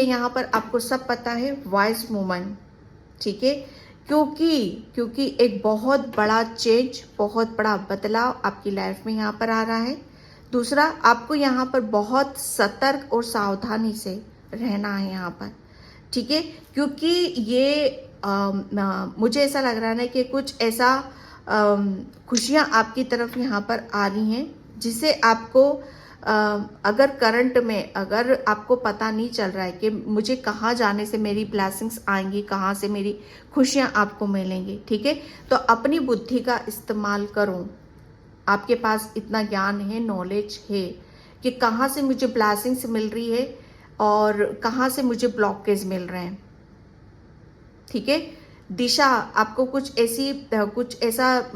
यहाँ पर आपको सब पता है, वाइज वूमन, ठीक है। क्योंकि एक बहुत बड़ा चेंज, बहुत बड़ा बदलाव आपकी लाइफ में यहाँ पर आ रहा है। दूसरा, आपको यहाँ पर बहुत सतर्क और सावधानी से रहना है यहाँ पर, ठीक है। क्योंकि ये मुझे ऐसा लग रहा है कि कुछ ऐसा खुशियाँ आपकी तरफ यहाँ पर आ रही हैं, जिसे आपको अगर करंट में अगर आपको पता नहीं चल रहा है कि मुझे कहाँ जाने से मेरी ब्लेसिंग्स आएंगी, कहाँ से मेरी खुशियाँ आपको मिलेंगी, ठीक है। तो अपनी बुद्धि का इस्तेमाल करो। आपके पास इतना ज्ञान है, नॉलेज है कि कहाँ से मुझे ब्लेसिंग्स मिल रही है और कहाँ से मुझे ब्लॉकेज मिल रहे हैं, ठीक है। दिशा आपको कुछ ऐसा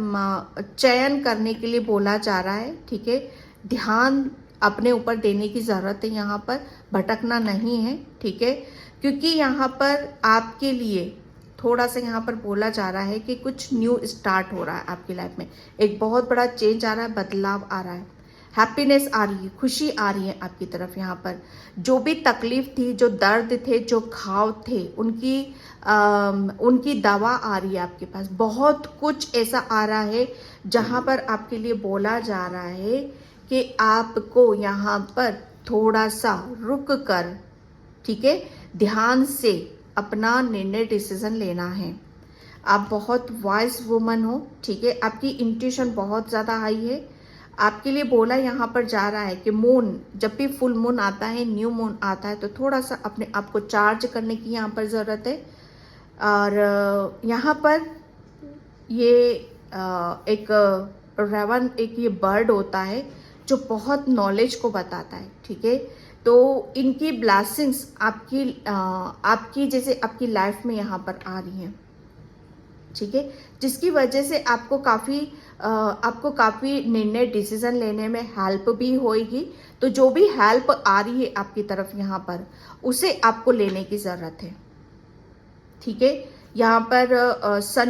चयन करने के लिए बोला जा रहा है, ठीक है। ध्यान अपने ऊपर देने की ज़रूरत है, यहाँ पर भटकना नहीं है, ठीक है। क्योंकि यहाँ पर आपके लिए थोड़ा सा यहाँ पर बोला जा रहा है कि कुछ न्यू स्टार्ट हो रहा है आपकी लाइफ में, एक बहुत बड़ा चेंज आ रहा है, बदलाव आ रहा है, हैप्पीनेस आ रही है, खुशी आ रही है आपकी तरफ। यहाँ पर जो भी तकलीफ थी, जो दर्द थे, जो घाव थे, उनकी दवा आ रही है आपके पास। बहुत कुछ ऐसा आ रहा है जहाँ पर आपके लिए बोला जा रहा है कि आपको यहाँ पर थोड़ा सा रुक कर, ठीक है, ध्यान से अपना निर्णय डिसीजन लेना है। आप बहुत वाइज वुमन हो, ठीक है, आपकी इंट्यूशन बहुत ज़्यादा हाई है। आपके लिए बोला यहाँ पर जा रहा है कि मून, जब भी फुल मून आता है, न्यू मून आता है, तो थोड़ा सा अपने आप को चार्ज करने की यहाँ पर ज़रूरत है। और यहाँ पर ये एक रेवन, एक ये बर्ड होता है जो बहुत नॉलेज को बताता है, ठीक है। तो इनकी ब्लेसिंग्स आपकी जैसे आपकी लाइफ में यहाँ पर आ रही हैं, ठीक है, जिसकी वजह से आपको काफ़ी निर्णय डिसीजन लेने में हेल्प भी होएगी। तो जो भी हेल्प आ रही है आपकी तरफ यहाँ पर, उसे आपको लेने की ज़रूरत है, ठीक है। यहाँ पर सन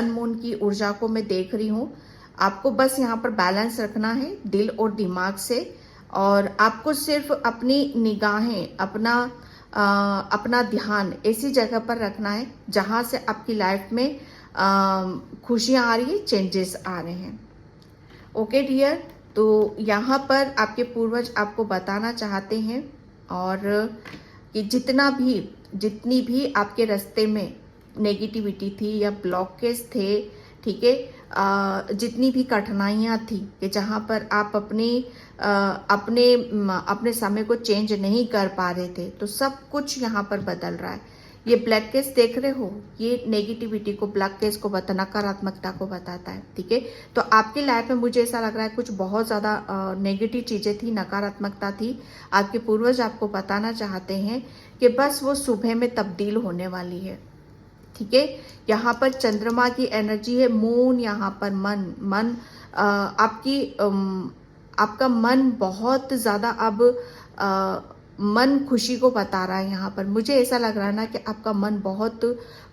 मून की ऊर्जा को मैं देख रही हूँ। आपको बस यहाँ पर बैलेंस रखना है दिल और दिमाग से, और आपको सिर्फ अपनी निगाहें, अपना ध्यान ऐसी जगह पर रखना है जहाँ से आपकी लाइफ में खुशियाँ आ रही है, चेंजेस आ रहे हैं। ओके डियर, तो यहाँ पर आपके पूर्वज आपको बताना चाहते हैं और कि जितनी भी आपके रास्ते में नेगेटिविटी थी या ब्लॉकेज थे, ठीक है, जितनी भी कठिनाइयाँ थी कि जहाँ पर आप अपने समय को चेंज नहीं कर पा रहे थे, तो सब कुछ यहाँ पर बदल रहा है। ये ब्लैक केस देख रहे हो, ये नेगेटिविटी को, ब्लैक केस को नकारात्मकता को बताता है, ठीक है। तो आपकी लाइफ में मुझे ऐसा लग रहा है कुछ बहुत ज़्यादा नेगेटिव चीज़ें थी, नकारात्मकता थी। आपके पूर्वज आपको बताना चाहते हैं कि बस वो सुबह में तब्दील होने वाली है, ठीक है। यहाँ पर चंद्रमा की एनर्जी है, मून, यहाँ पर आपका मन बहुत ज़्यादा अब मन खुशी को बता रहा है। यहाँ पर मुझे ऐसा लग रहा है ना कि आपका मन बहुत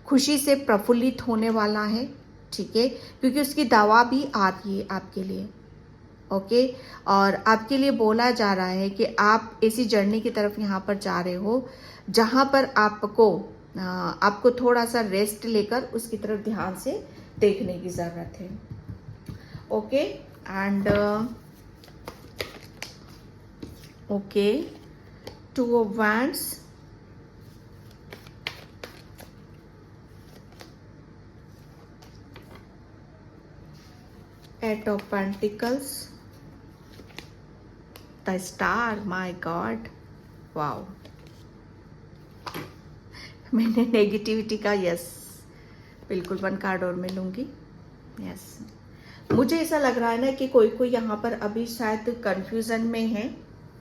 खुशी से प्रफुल्लित होने वाला है, ठीक है, क्योंकि उसकी दवा भी आ रही है आपके लिए, ओके। और आपके लिए बोला जा रहा है कि आप ऐसी जर्नी की तरफ यहाँ पर जा रहे हो जहाँ पर आपको थोड़ा सा रेस्ट लेकर उसकी तरफ ध्यान से देखने की ज़रूरत है, okay. And okay, 2 of Wands, Eight of Pentacles, the Star, my God, wow. मैंने नेगेटिविटी का यस बिल्कुल 1 कार्ड और मैं लूँगी, यस। मुझे ऐसा लग रहा है ना कि कोई यहाँ पर अभी शायद कंफ्यूजन में है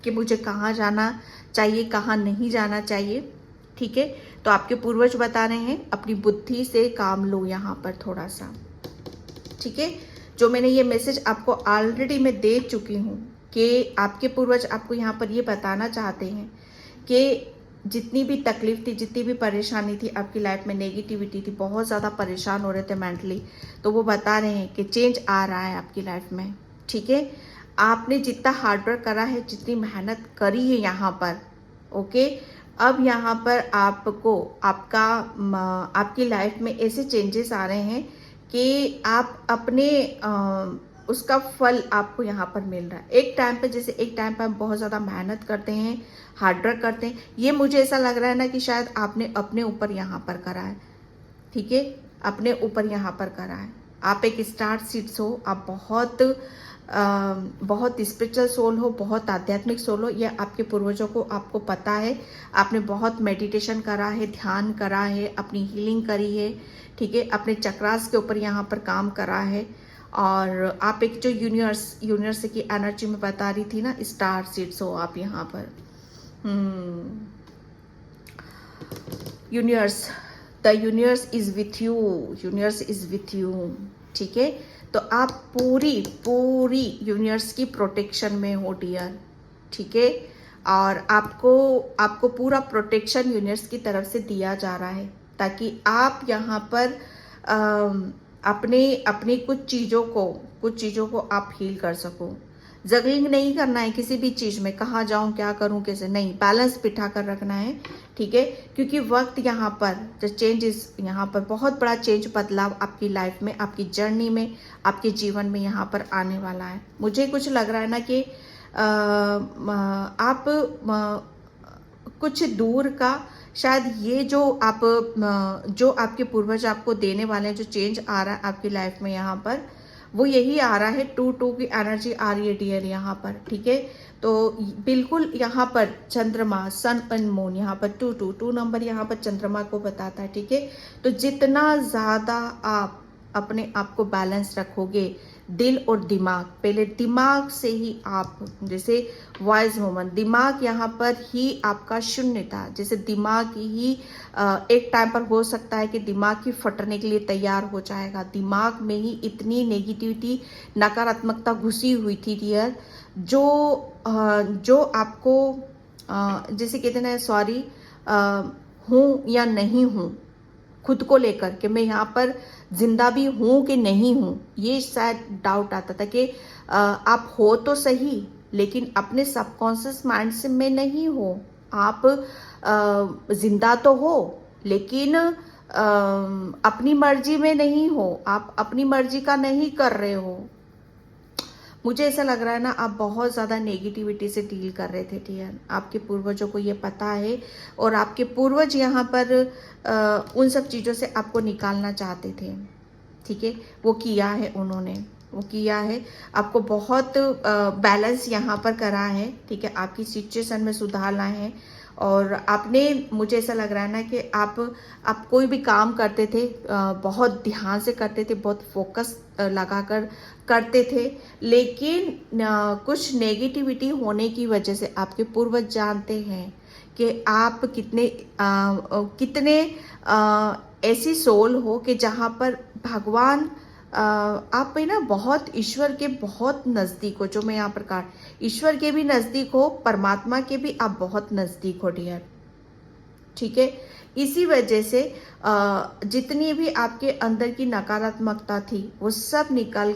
कि मुझे कहाँ जाना चाहिए, कहाँ नहीं जाना चाहिए, ठीक है। तो आपके पूर्वज बता रहे हैं अपनी बुद्धि से काम लो यहाँ पर थोड़ा सा, ठीक है। जो मैंने ये मैसेज आपको ऑलरेडी मैं दे चुकी हूँ कि आपके पूर्वज आपको यहाँ पर ये बताना चाहते हैं कि जितनी भी तकलीफ थी, जितनी भी परेशानी थी आपकी लाइफ में, नेगेटिविटी थी, बहुत ज़्यादा परेशान हो रहे थे मेंटली, तो वो बता रहे हैं कि चेंज आ रहा है आपकी लाइफ में, ठीक है। आपने जितना हार्डवर्क करा है, जितनी मेहनत करी है यहाँ पर, ओके, अब यहाँ पर आपकी लाइफ में ऐसे चेंजेस आ रहे हैं कि आप उसका फल आपको यहाँ पर मिल रहा है। एक टाइम पे हम बहुत ज़्यादा मेहनत करते हैं, हार्डवर्क करते हैं, ये मुझे ऐसा लग रहा है ना कि शायद आपने अपने ऊपर यहाँ पर करा है, ठीक है, अपने ऊपर यहाँ पर करा है। आप एक स्टार सीड्स हो, आप बहुत स्पिरिचुअल सोल हो, बहुत आध्यात्मिक सोल हो, यह आपके पूर्वजों को आपको पता है। आपने बहुत मेडिटेशन करा है, ध्यान करा है, अपनी हीलिंग करी है, ठीक है, अपने चक्रास के ऊपर यहाँ पर काम करा है। और आप एक जो यूनिवर्स की एनर्जी में बता रही थी ना, स्टार सीड्स हो आप यहाँ पर। Universe, the universe is with you, universe is with you, ठीक है। तो आप पूरी यूनिवर्स की प्रोटेक्शन में हो डियर, ठीक है। और आपको पूरा प्रोटेक्शन यूनिवर्स की तरफ से दिया जा रहा है ताकि आप यहाँ पर अपनी कुछ चीज़ों को आप हील कर सको। जगलिंग नहीं करना है किसी भी चीज़ में, कहाँ जाऊँ, क्या करूँ, कैसे नहीं, बैलेंस बिठा कर रखना है, ठीक है। क्योंकि वक्त यहाँ पर द चेंजेस, यहाँ पर बहुत बड़ा चेंज, बदलाव आपकी लाइफ में, आपकी जर्नी में, आपके जीवन में यहाँ पर आने वाला है। मुझे कुछ लग रहा है ना कि आप कुछ दूर का शायद ये जो आपके पूर्वज आपको देने वाले हैं, जो चेंज आ रहा है आपकी लाइफ में यहाँ पर, वो यही आ रहा है। 2 की एनर्जी आ रही है डियर यहाँ पर, ठीक है। तो बिल्कुल यहाँ पर चंद्रमा, सन एंड मून, यहाँ पर 2 नंबर यहाँ पर चंद्रमा को बताता है, ठीक है। तो जितना ज़्यादा आप अपने आप को बैलेंस रखोगे, दिल और दिमाग, पहले दिमाग से ही आप, जैसे वाइज वुमन, दिमाग यहाँ पर ही आपका शून्य था, जैसे दिमाग ही एक टाइम पर हो सकता है कि दिमाग ही फटने के लिए तैयार हो जाएगा। दिमाग में ही इतनी नेगेटिविटी, नकारात्मकता घुसी हुई थी डियर, जो आपको जैसे कहते हैं ना, सॉरी हूँ या नहीं हूँ, खुद को लेकर के मैं यहाँ पर जिंदा भी हूँ कि नहीं हूँ, ये शायद डाउट आता था कि आप हो तो सही लेकिन अपने सबकॉन्शियस माइंड से में नहीं हो। आप जिंदा तो हो लेकिन अपनी मर्जी में नहीं हो, आप अपनी मर्जी का नहीं कर रहे हो। मुझे ऐसा लग रहा है ना, आप बहुत ज़्यादा नेगेटिविटी से डील कर रहे थे डियर। आपके पूर्वजों को ये पता है और आपके पूर्वज यहाँ पर उन सब चीज़ों से आपको निकालना चाहते थे, ठीक है। वो किया है उन्होंने, वो किया है, आपको बहुत बैलेंस यहाँ पर करा है, ठीक है। आपकी सिचुएशन में सुधार लाए हैं और आपने, मुझे ऐसा लग रहा है ना कि आप कोई भी काम करते थे बहुत ध्यान से करते थे, बहुत फोकस लगाकर करते थे, लेकिन कुछ नेगेटिविटी होने की वजह से आपके पूर्वज जानते हैं कि आप कितने ऐसी सोल हो कि जहाँ पर भगवान आप है ना बहुत ईश्वर के बहुत नज़दीक हो। जो मैं यहाँ पर कहा, ईश्वर के भी नज़दीक हो, परमात्मा के भी आप बहुत नज़दीक हो डियर, ठीक है। इसी वजह से जितनी भी आपके अंदर की नकारात्मकता थी वो सब निकल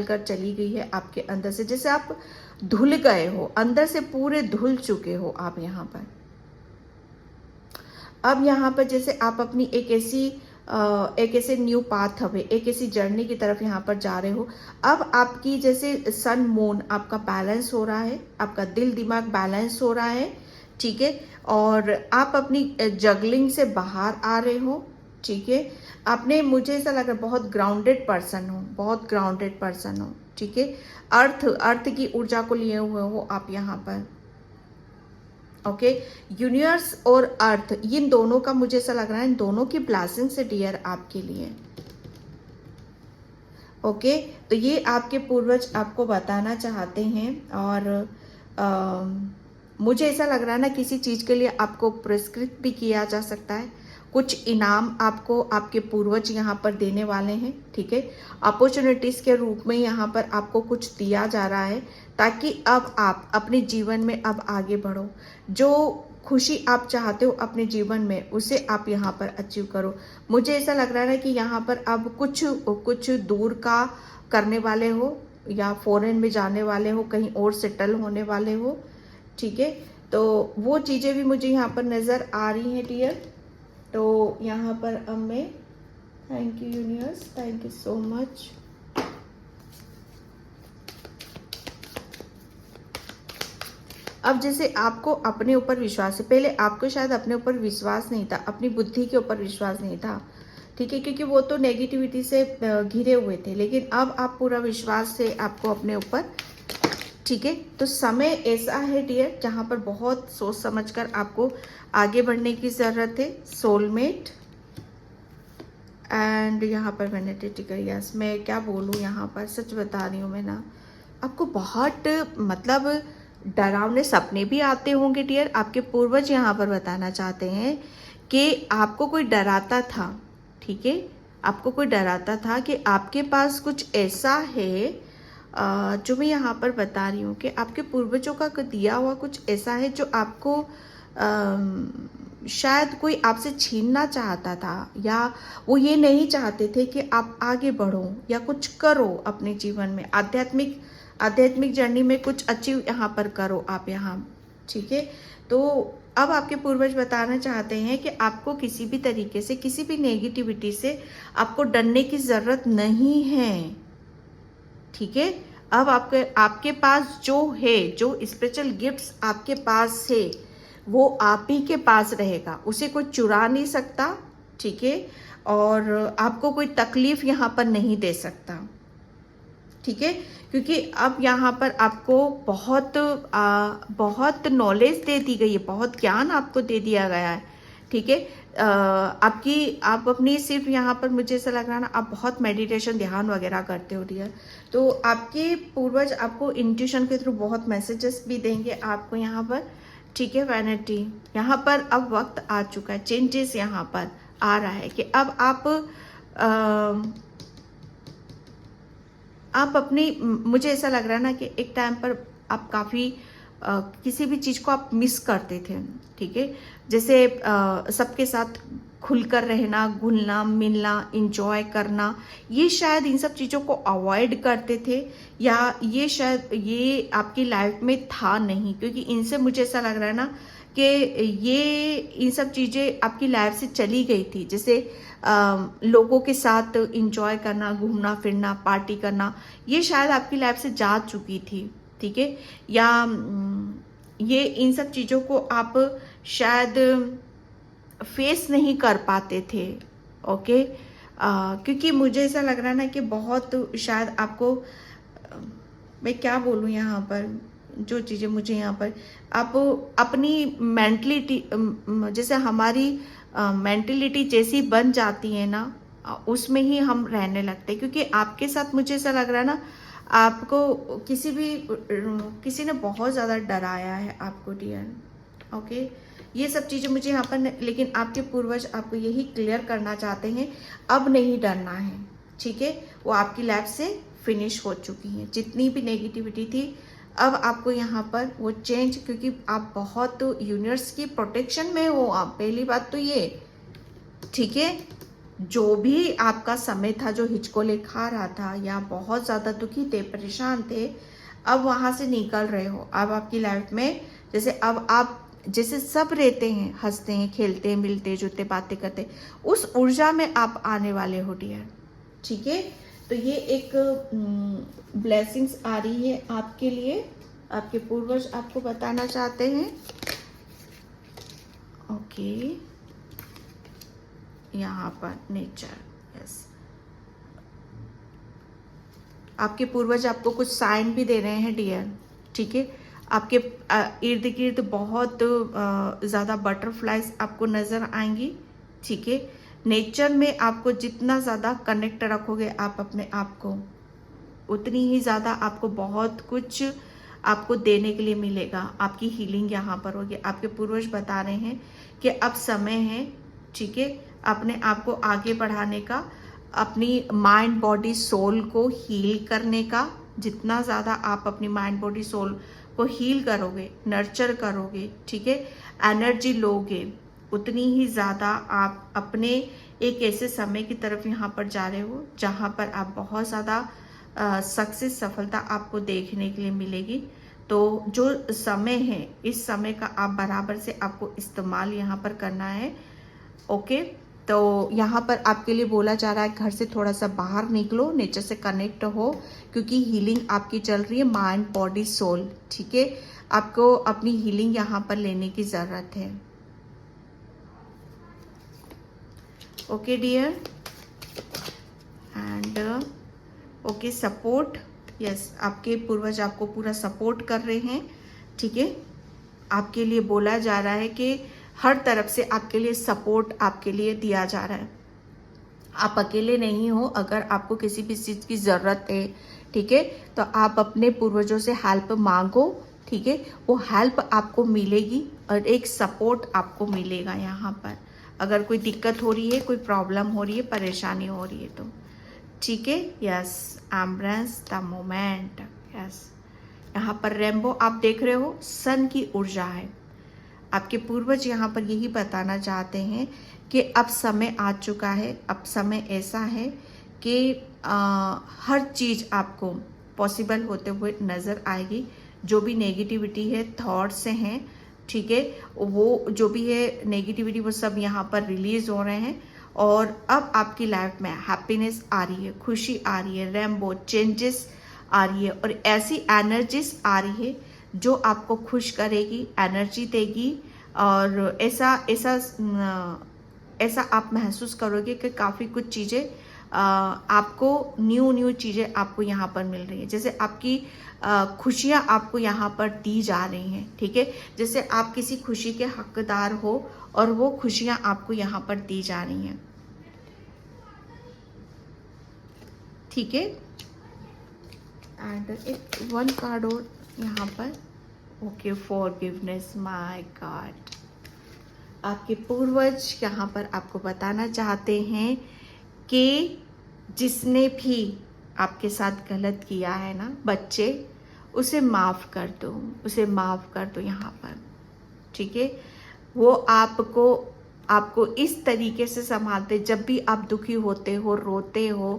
कर चली गई है आपके अंदर से, जैसे आप धुल गए हो, अंदर से पूरे धुल चुके हो आप यहाँ पर। अब यहाँ पर जैसे आप अपनी एक ऐसे न्यू पाथ हवे, एक ऐसी जर्नी की तरफ यहाँ पर जा रहे हो। अब आपकी जैसे सन मून आपका बैलेंस हो रहा है, आपका दिल दिमाग बैलेंस हो रहा है, ठीक है। और आप अपनी जगलिंग से बाहर आ रहे हो, ठीक है। आपने, मुझे ऐसा लग रहा है बहुत ग्राउंडेड पर्सन हो, बहुत ग्राउंडेड पर्सन हो, ठीक है। अर्थ की ऊर्जा को लिए हुए हो आप यहाँ पर, ओके। यूनिवर्स और अर्थ, इन दोनों का मुझे ऐसा लग रहा है, इन दोनों की ब्लेसिंग से डियर आपके लिए, ओके। तो ये आपके पूर्वज आपको बताना चाहते हैं और मुझे ऐसा लग रहा है ना, किसी चीज़ के लिए आपको पुरस्कृत भी किया जा सकता है, कुछ इनाम आपको आपके पूर्वज यहाँ पर देने वाले हैं, ठीक है। अपॉर्चुनिटीज़ के रूप में यहाँ पर आपको कुछ दिया जा रहा है ताकि अब आप अपने जीवन में अब आगे बढ़ो। जो खुशी आप चाहते हो अपने जीवन में, उसे आप यहाँ पर अचीव करो। मुझे ऐसा लग रहा है ना कि यहाँ पर अब कुछ दूर का करने वाले हो या फॉरेन में जाने वाले हो, कहीं और सेटल होने वाले हो, ठीक है। तो वो चीज़ें भी मुझे यहाँ पर नज़र आ रही हैं डियर। तो यहाँ पर अब मैं, thank you universe, thank you so much. अब जैसे आपको अपने ऊपर विश्वास है, पहले आपको शायद अपने ऊपर विश्वास नहीं था, अपनी बुद्धि के ऊपर विश्वास नहीं था, ठीक है, क्योंकि वो तो नेगेटिविटी से घिरे हुए थे, लेकिन अब आप पूरा विश्वास से आपको अपने ऊपर, ठीक है। तो समय ऐसा है डियर जहाँ पर बहुत सोच समझकर आपको आगे बढ़ने की ज़रूरत है। सोलमेट एंड यहाँ पर वेनेटिकल, यस, मैं क्या बोलूँ, यहाँ पर सच बता रही हूँ मैं ना, आपको बहुत मतलब डरावने सपने भी आते होंगे डियर। आपके पूर्वज यहाँ पर बताना चाहते हैं कि आपको कोई डराता था, ठीक है, आपको कोई डराता था कि आपके पास कुछ ऐसा है, जो मैं यहाँ पर बता रही हूँ कि आपके पूर्वजों का दिया हुआ कुछ ऐसा है जो आपको शायद कोई आपसे छीनना चाहता था, या वो ये नहीं चाहते थे कि आप आगे बढ़ो या कुछ करो अपने जीवन में, आध्यात्मिक जर्नी में कुछ अचीव यहाँ पर करो आप यहाँ, ठीक है। तो अब आपके पूर्वज बताना चाहते हैं कि आपको किसी भी तरीके से, किसी भी नेगेटिविटी से आपको डरने की ज़रूरत नहीं है, ठीक है। अब आपके पास जो है, जो स्पिरिचुअल गिफ्ट्स आपके पास है, वो आप ही के पास रहेगा, उसे कोई चुरा नहीं सकता, ठीक है। और आपको कोई तकलीफ यहाँ पर नहीं दे सकता, ठीक है, क्योंकि अब यहाँ पर आपको बहुत नॉलेज दे दी गई है, बहुत ज्ञान आपको दे दिया गया है, ठीक है। आप अपनी सिर्फ यहाँ पर मुझे ऐसा लग रहा है ना, आप बहुत मेडिटेशन ध्यान वगैरह करते हो डियर। तो आपके पूर्वज आपको इंट्यूशन के थ्रू बहुत मैसेजेस भी देंगे आपको यहाँ पर, ठीक है। वैनिटी यहाँ पर अब वक्त आ चुका है, चेंजेस यहाँ पर आ रहा है कि अब आप अपनी, मुझे ऐसा लग रहा है ना कि एक टाइम पर आप काफ़ी किसी भी चीज़ को आप मिस करते थे, ठीक है। जैसे सबके साथ खुलकर रहना, घुलना मिलना, इंजॉय करना, ये शायद इन सब चीज़ों को अवॉइड करते थे, या ये शायद ये आपकी लाइफ में था नहीं, क्योंकि इनसे मुझे ऐसा लग रहा है ना कि ये इन सब चीज़ें आपकी लाइफ से चली गई थी। जैसे लोगों के साथ इंजॉय करना, घूमना फिरना, पार्टी करना, ये शायद आपकी लाइफ से जा चुकी थी, ठीक है। या ये इन सब चीज़ों को आप शायद फेस नहीं कर पाते थे, ओके। क्योंकि मुझे ऐसा लग रहा है ना कि बहुत शायद आपको, मैं क्या बोलूँ यहाँ पर, जो चीज़ें मुझे यहाँ पर आप अपनी मेंटलिटी, जैसे हमारी मेंटलिटी जैसी बन जाती है ना, उसमें ही हम रहने लगते हैं। क्योंकि आपके साथ मुझे ऐसा लग रहा है ना, आपको किसी ने बहुत ज़्यादा डराया है आपको डियर, ओके। ये सब चीज़ें मुझे यहाँ पर, लेकिन आपके पूर्वज आपको यही क्लियर करना चाहते हैं, अब नहीं डरना है, ठीक है। वो आपकी लाइफ से फिनिश हो चुकी है, जितनी भी नेगेटिविटी थी अब आपको यहाँ पर वो चेंज, क्योंकि आप बहुत यूनिवर्स की प्रोटेक्शन में हो आप, पहली बात तो ये, ठीक है। जो भी आपका समय था, जो हिचकोले खा रहा था या बहुत ज़्यादा दुखी थे, परेशान थे, अब वहाँ से निकल रहे हो। अब आपकी लाइफ में जैसे अब आप जैसे सब रहते हैं, हंसते हैं, खेलते हैं, मिलते जुलते, बातें करते, उस ऊर्जा में आप आने वाले हो डियर, ठीक है। तो ये एक ब्लेसिंग्स आ रही है आपके लिए, आपके पूर्वज आपको बताना चाहते हैं, ओके। यहाँ पर नेचर, यस, आपके पूर्वज आपको कुछ साइन भी दे रहे हैं डियर, ठीक है। आपके इर्द गिर्द बहुत ज़्यादा बटरफ्लाइज आपको नज़र आएंगी, ठीक है। नेचर में आपको जितना ज़्यादा कनेक्ट रखोगे आप अपने आप को, उतनी ही ज़्यादा आपको बहुत कुछ आपको देने के लिए मिलेगा। आपकी हीलिंग यहाँ पर होगी। आपके पूर्वज बता रहे हैं कि अब समय है, ठीक है, अपने आप को आगे बढ़ाने का, अपनी माइंड बॉडी सोल को हील करने का। जितना ज़्यादा आप अपनी माइंड बॉडी सोल को हील करोगे, नर्चर करोगे, ठीक है, एनर्जी लोगे, उतनी ही ज़्यादा आप अपने एक ऐसे समय की तरफ यहाँ पर जा रहे हो जहाँ पर आप बहुत ज़्यादा सक्सेस, सफलता आपको देखने के लिए मिलेगी। तो जो समय है, इस समय का आप बराबर से आपको इस्तेमाल यहाँ पर करना है, ओके। तो यहाँ पर आपके लिए बोला जा रहा है घर से थोड़ा सा बाहर निकलो, नेचर से कनेक्ट हो, क्योंकि हीलिंग आपकी चल रही है, माइंड बॉडी सोल, ठीक है। आपको अपनी हीलिंग यहाँ पर लेने की ज़रूरत है, okay dear. And okay, support, yes, आपके पूर्वज आपको पूरा सपोर्ट कर रहे हैं, ठीक है। आपके लिए बोला जा रहा है कि हर तरफ से आपके लिए सपोर्ट आपके लिए दिया जा रहा है। आप अकेले नहीं हो। अगर आपको किसी भी चीज़ की ज़रूरत है, ठीक है, तो आप अपने पूर्वजों से हेल्प मांगो, ठीक है। वो हेल्प आपको मिलेगी और एक सपोर्ट आपको मिलेगा यहाँ पर। अगर कोई दिक्कत हो रही है, कोई प्रॉब्लम हो रही है, परेशानी हो रही है तो, ठीक है, yes, embrace the moment, yes. यहाँ पर रेनबो आप देख रहे हो, सन की ऊर्जा है। आपके पूर्वज यहाँ पर यही बताना चाहते हैं कि अब समय आ चुका है, अब समय ऐसा है कि हर चीज़ आपको पॉसिबल होते हुए नज़र आएगी। जो भी नेगेटिविटी है, थॉट्स हैं, ठीक है, वो जो भी है नेगेटिविटी, वो सब यहाँ पर रिलीज हो रहे हैं। और अब आपकी लाइफ में हैप्पीनेस आ रही है, खुशी आ रही है, रेनबो चेंजेस आ रही है, और ऐसी एनर्जीज आ रही है जो आपको खुश करेगी, एनर्जी देगी। और ऐसा आप महसूस करोगे कि काफ़ी कुछ चीज़ें आपको न्यू चीज़ें आपको यहाँ पर मिल रही है। जैसे आपकी खुशियाँ आपको यहाँ पर दी जा रही हैं, ठीक है। जैसे आप किसी खुशी के हकदार हो और वो खुशियाँ आपको यहाँ पर दी जा रही हैं, ठीक है। एंड एक वन कार्ड और यहाँ पर, ओके, फॉरगिवनेस, माय गॉड। आपके पूर्वज यहाँ पर आपको बताना चाहते हैं कि जिसने भी आपके साथ गलत किया है ना बच्चे, उसे माफ़ कर दो, उसे माफ़ कर दो यहाँ पर, ठीक है। वो आपको इस तरीके से संभालते, जब भी आप दुखी होते हो, रोते हो,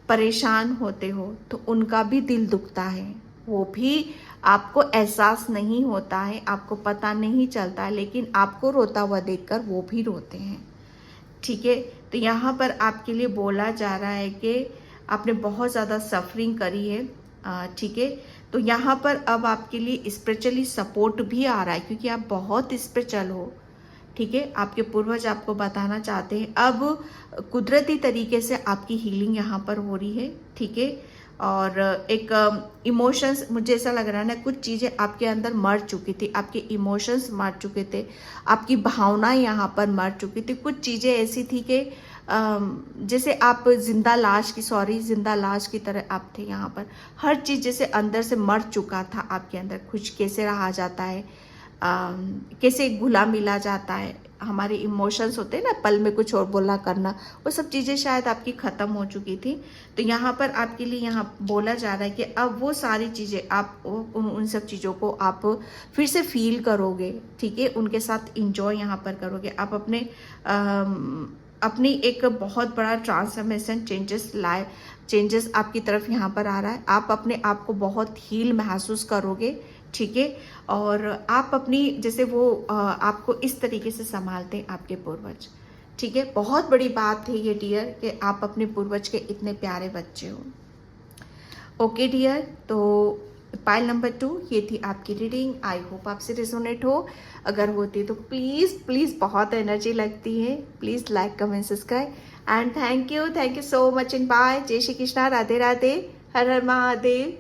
परेशान होते हो, तो उनका भी दिल दुखता है। वो भी आपको एहसास नहीं होता है, आपको पता नहीं चलता, लेकिन आपको रोता हुआ देखकर वो भी रोते हैं, ठीक है। तो यहाँ पर आपके लिए बोला जा रहा है कि आपने बहुत ज़्यादा सफरिंग करी है, ठीक है। तो यहाँ पर अब आपके लिए स्पिरिचुअली सपोर्ट भी आ रहा है, क्योंकि आप बहुत स्पिरिचुअल हो, ठीक है। आपके पूर्वज आपको बताना चाहते हैं अब कुदरती तरीके से आपकी हीलिंग यहाँ पर हो रही है, ठीक है। और एक इमोशंस, मुझे ऐसा लग रहा है ना, कुछ चीज़ें आपके अंदर मर चुकी थी, आपके इमोशंस मर चुके थे, आपकी भावनाएं यहाँ पर मर चुकी थी। कुछ चीज़ें ऐसी थी कि जैसे आप जिंदा लाश की तरह आप थे यहाँ पर। हर चीज़ जैसे अंदर से मर चुका था आपके अंदर। कुछ कैसे रहा जाता है, कैसे घुला मिला जाता है, हमारे इमोशंस होते हैं ना, पल में कुछ और बोला करना, वो सब चीज़ें शायद आपकी ख़त्म हो चुकी थी। तो यहाँ पर आपके लिए यहाँ बोला जा रहा है कि अब वो सारी चीज़ें आप उन सब चीज़ों को आप फिर से फील करोगे, ठीक है। उनके साथ इंजॉय यहाँ पर करोगे। आप अपनी एक बहुत बड़ा ट्रांसफॉर्मेशन, चेंजेस आपकी तरफ यहाँ पर आ रहा है। आप अपने आप को बहुत हील महसूस करोगे, ठीक है। और आप अपनी, जैसे वो आपको इस तरीके से संभालते हैं आपके पूर्वज, ठीक है। बहुत बड़ी बात है ये डियर, कि आप अपने पूर्वज के इतने प्यारे बच्चे हो। ओके डियर, तो पाइल नंबर 2 ये थी आपकी रीडिंग। आई होप आपसे रिजोनेट हो। अगर होती तो प्लीज़ बहुत एनर्जी लगती है, please like, comment, subscribe and thank you so much and bye. जय श्री कृष्णा, राधे राधे, हर हर महादेव।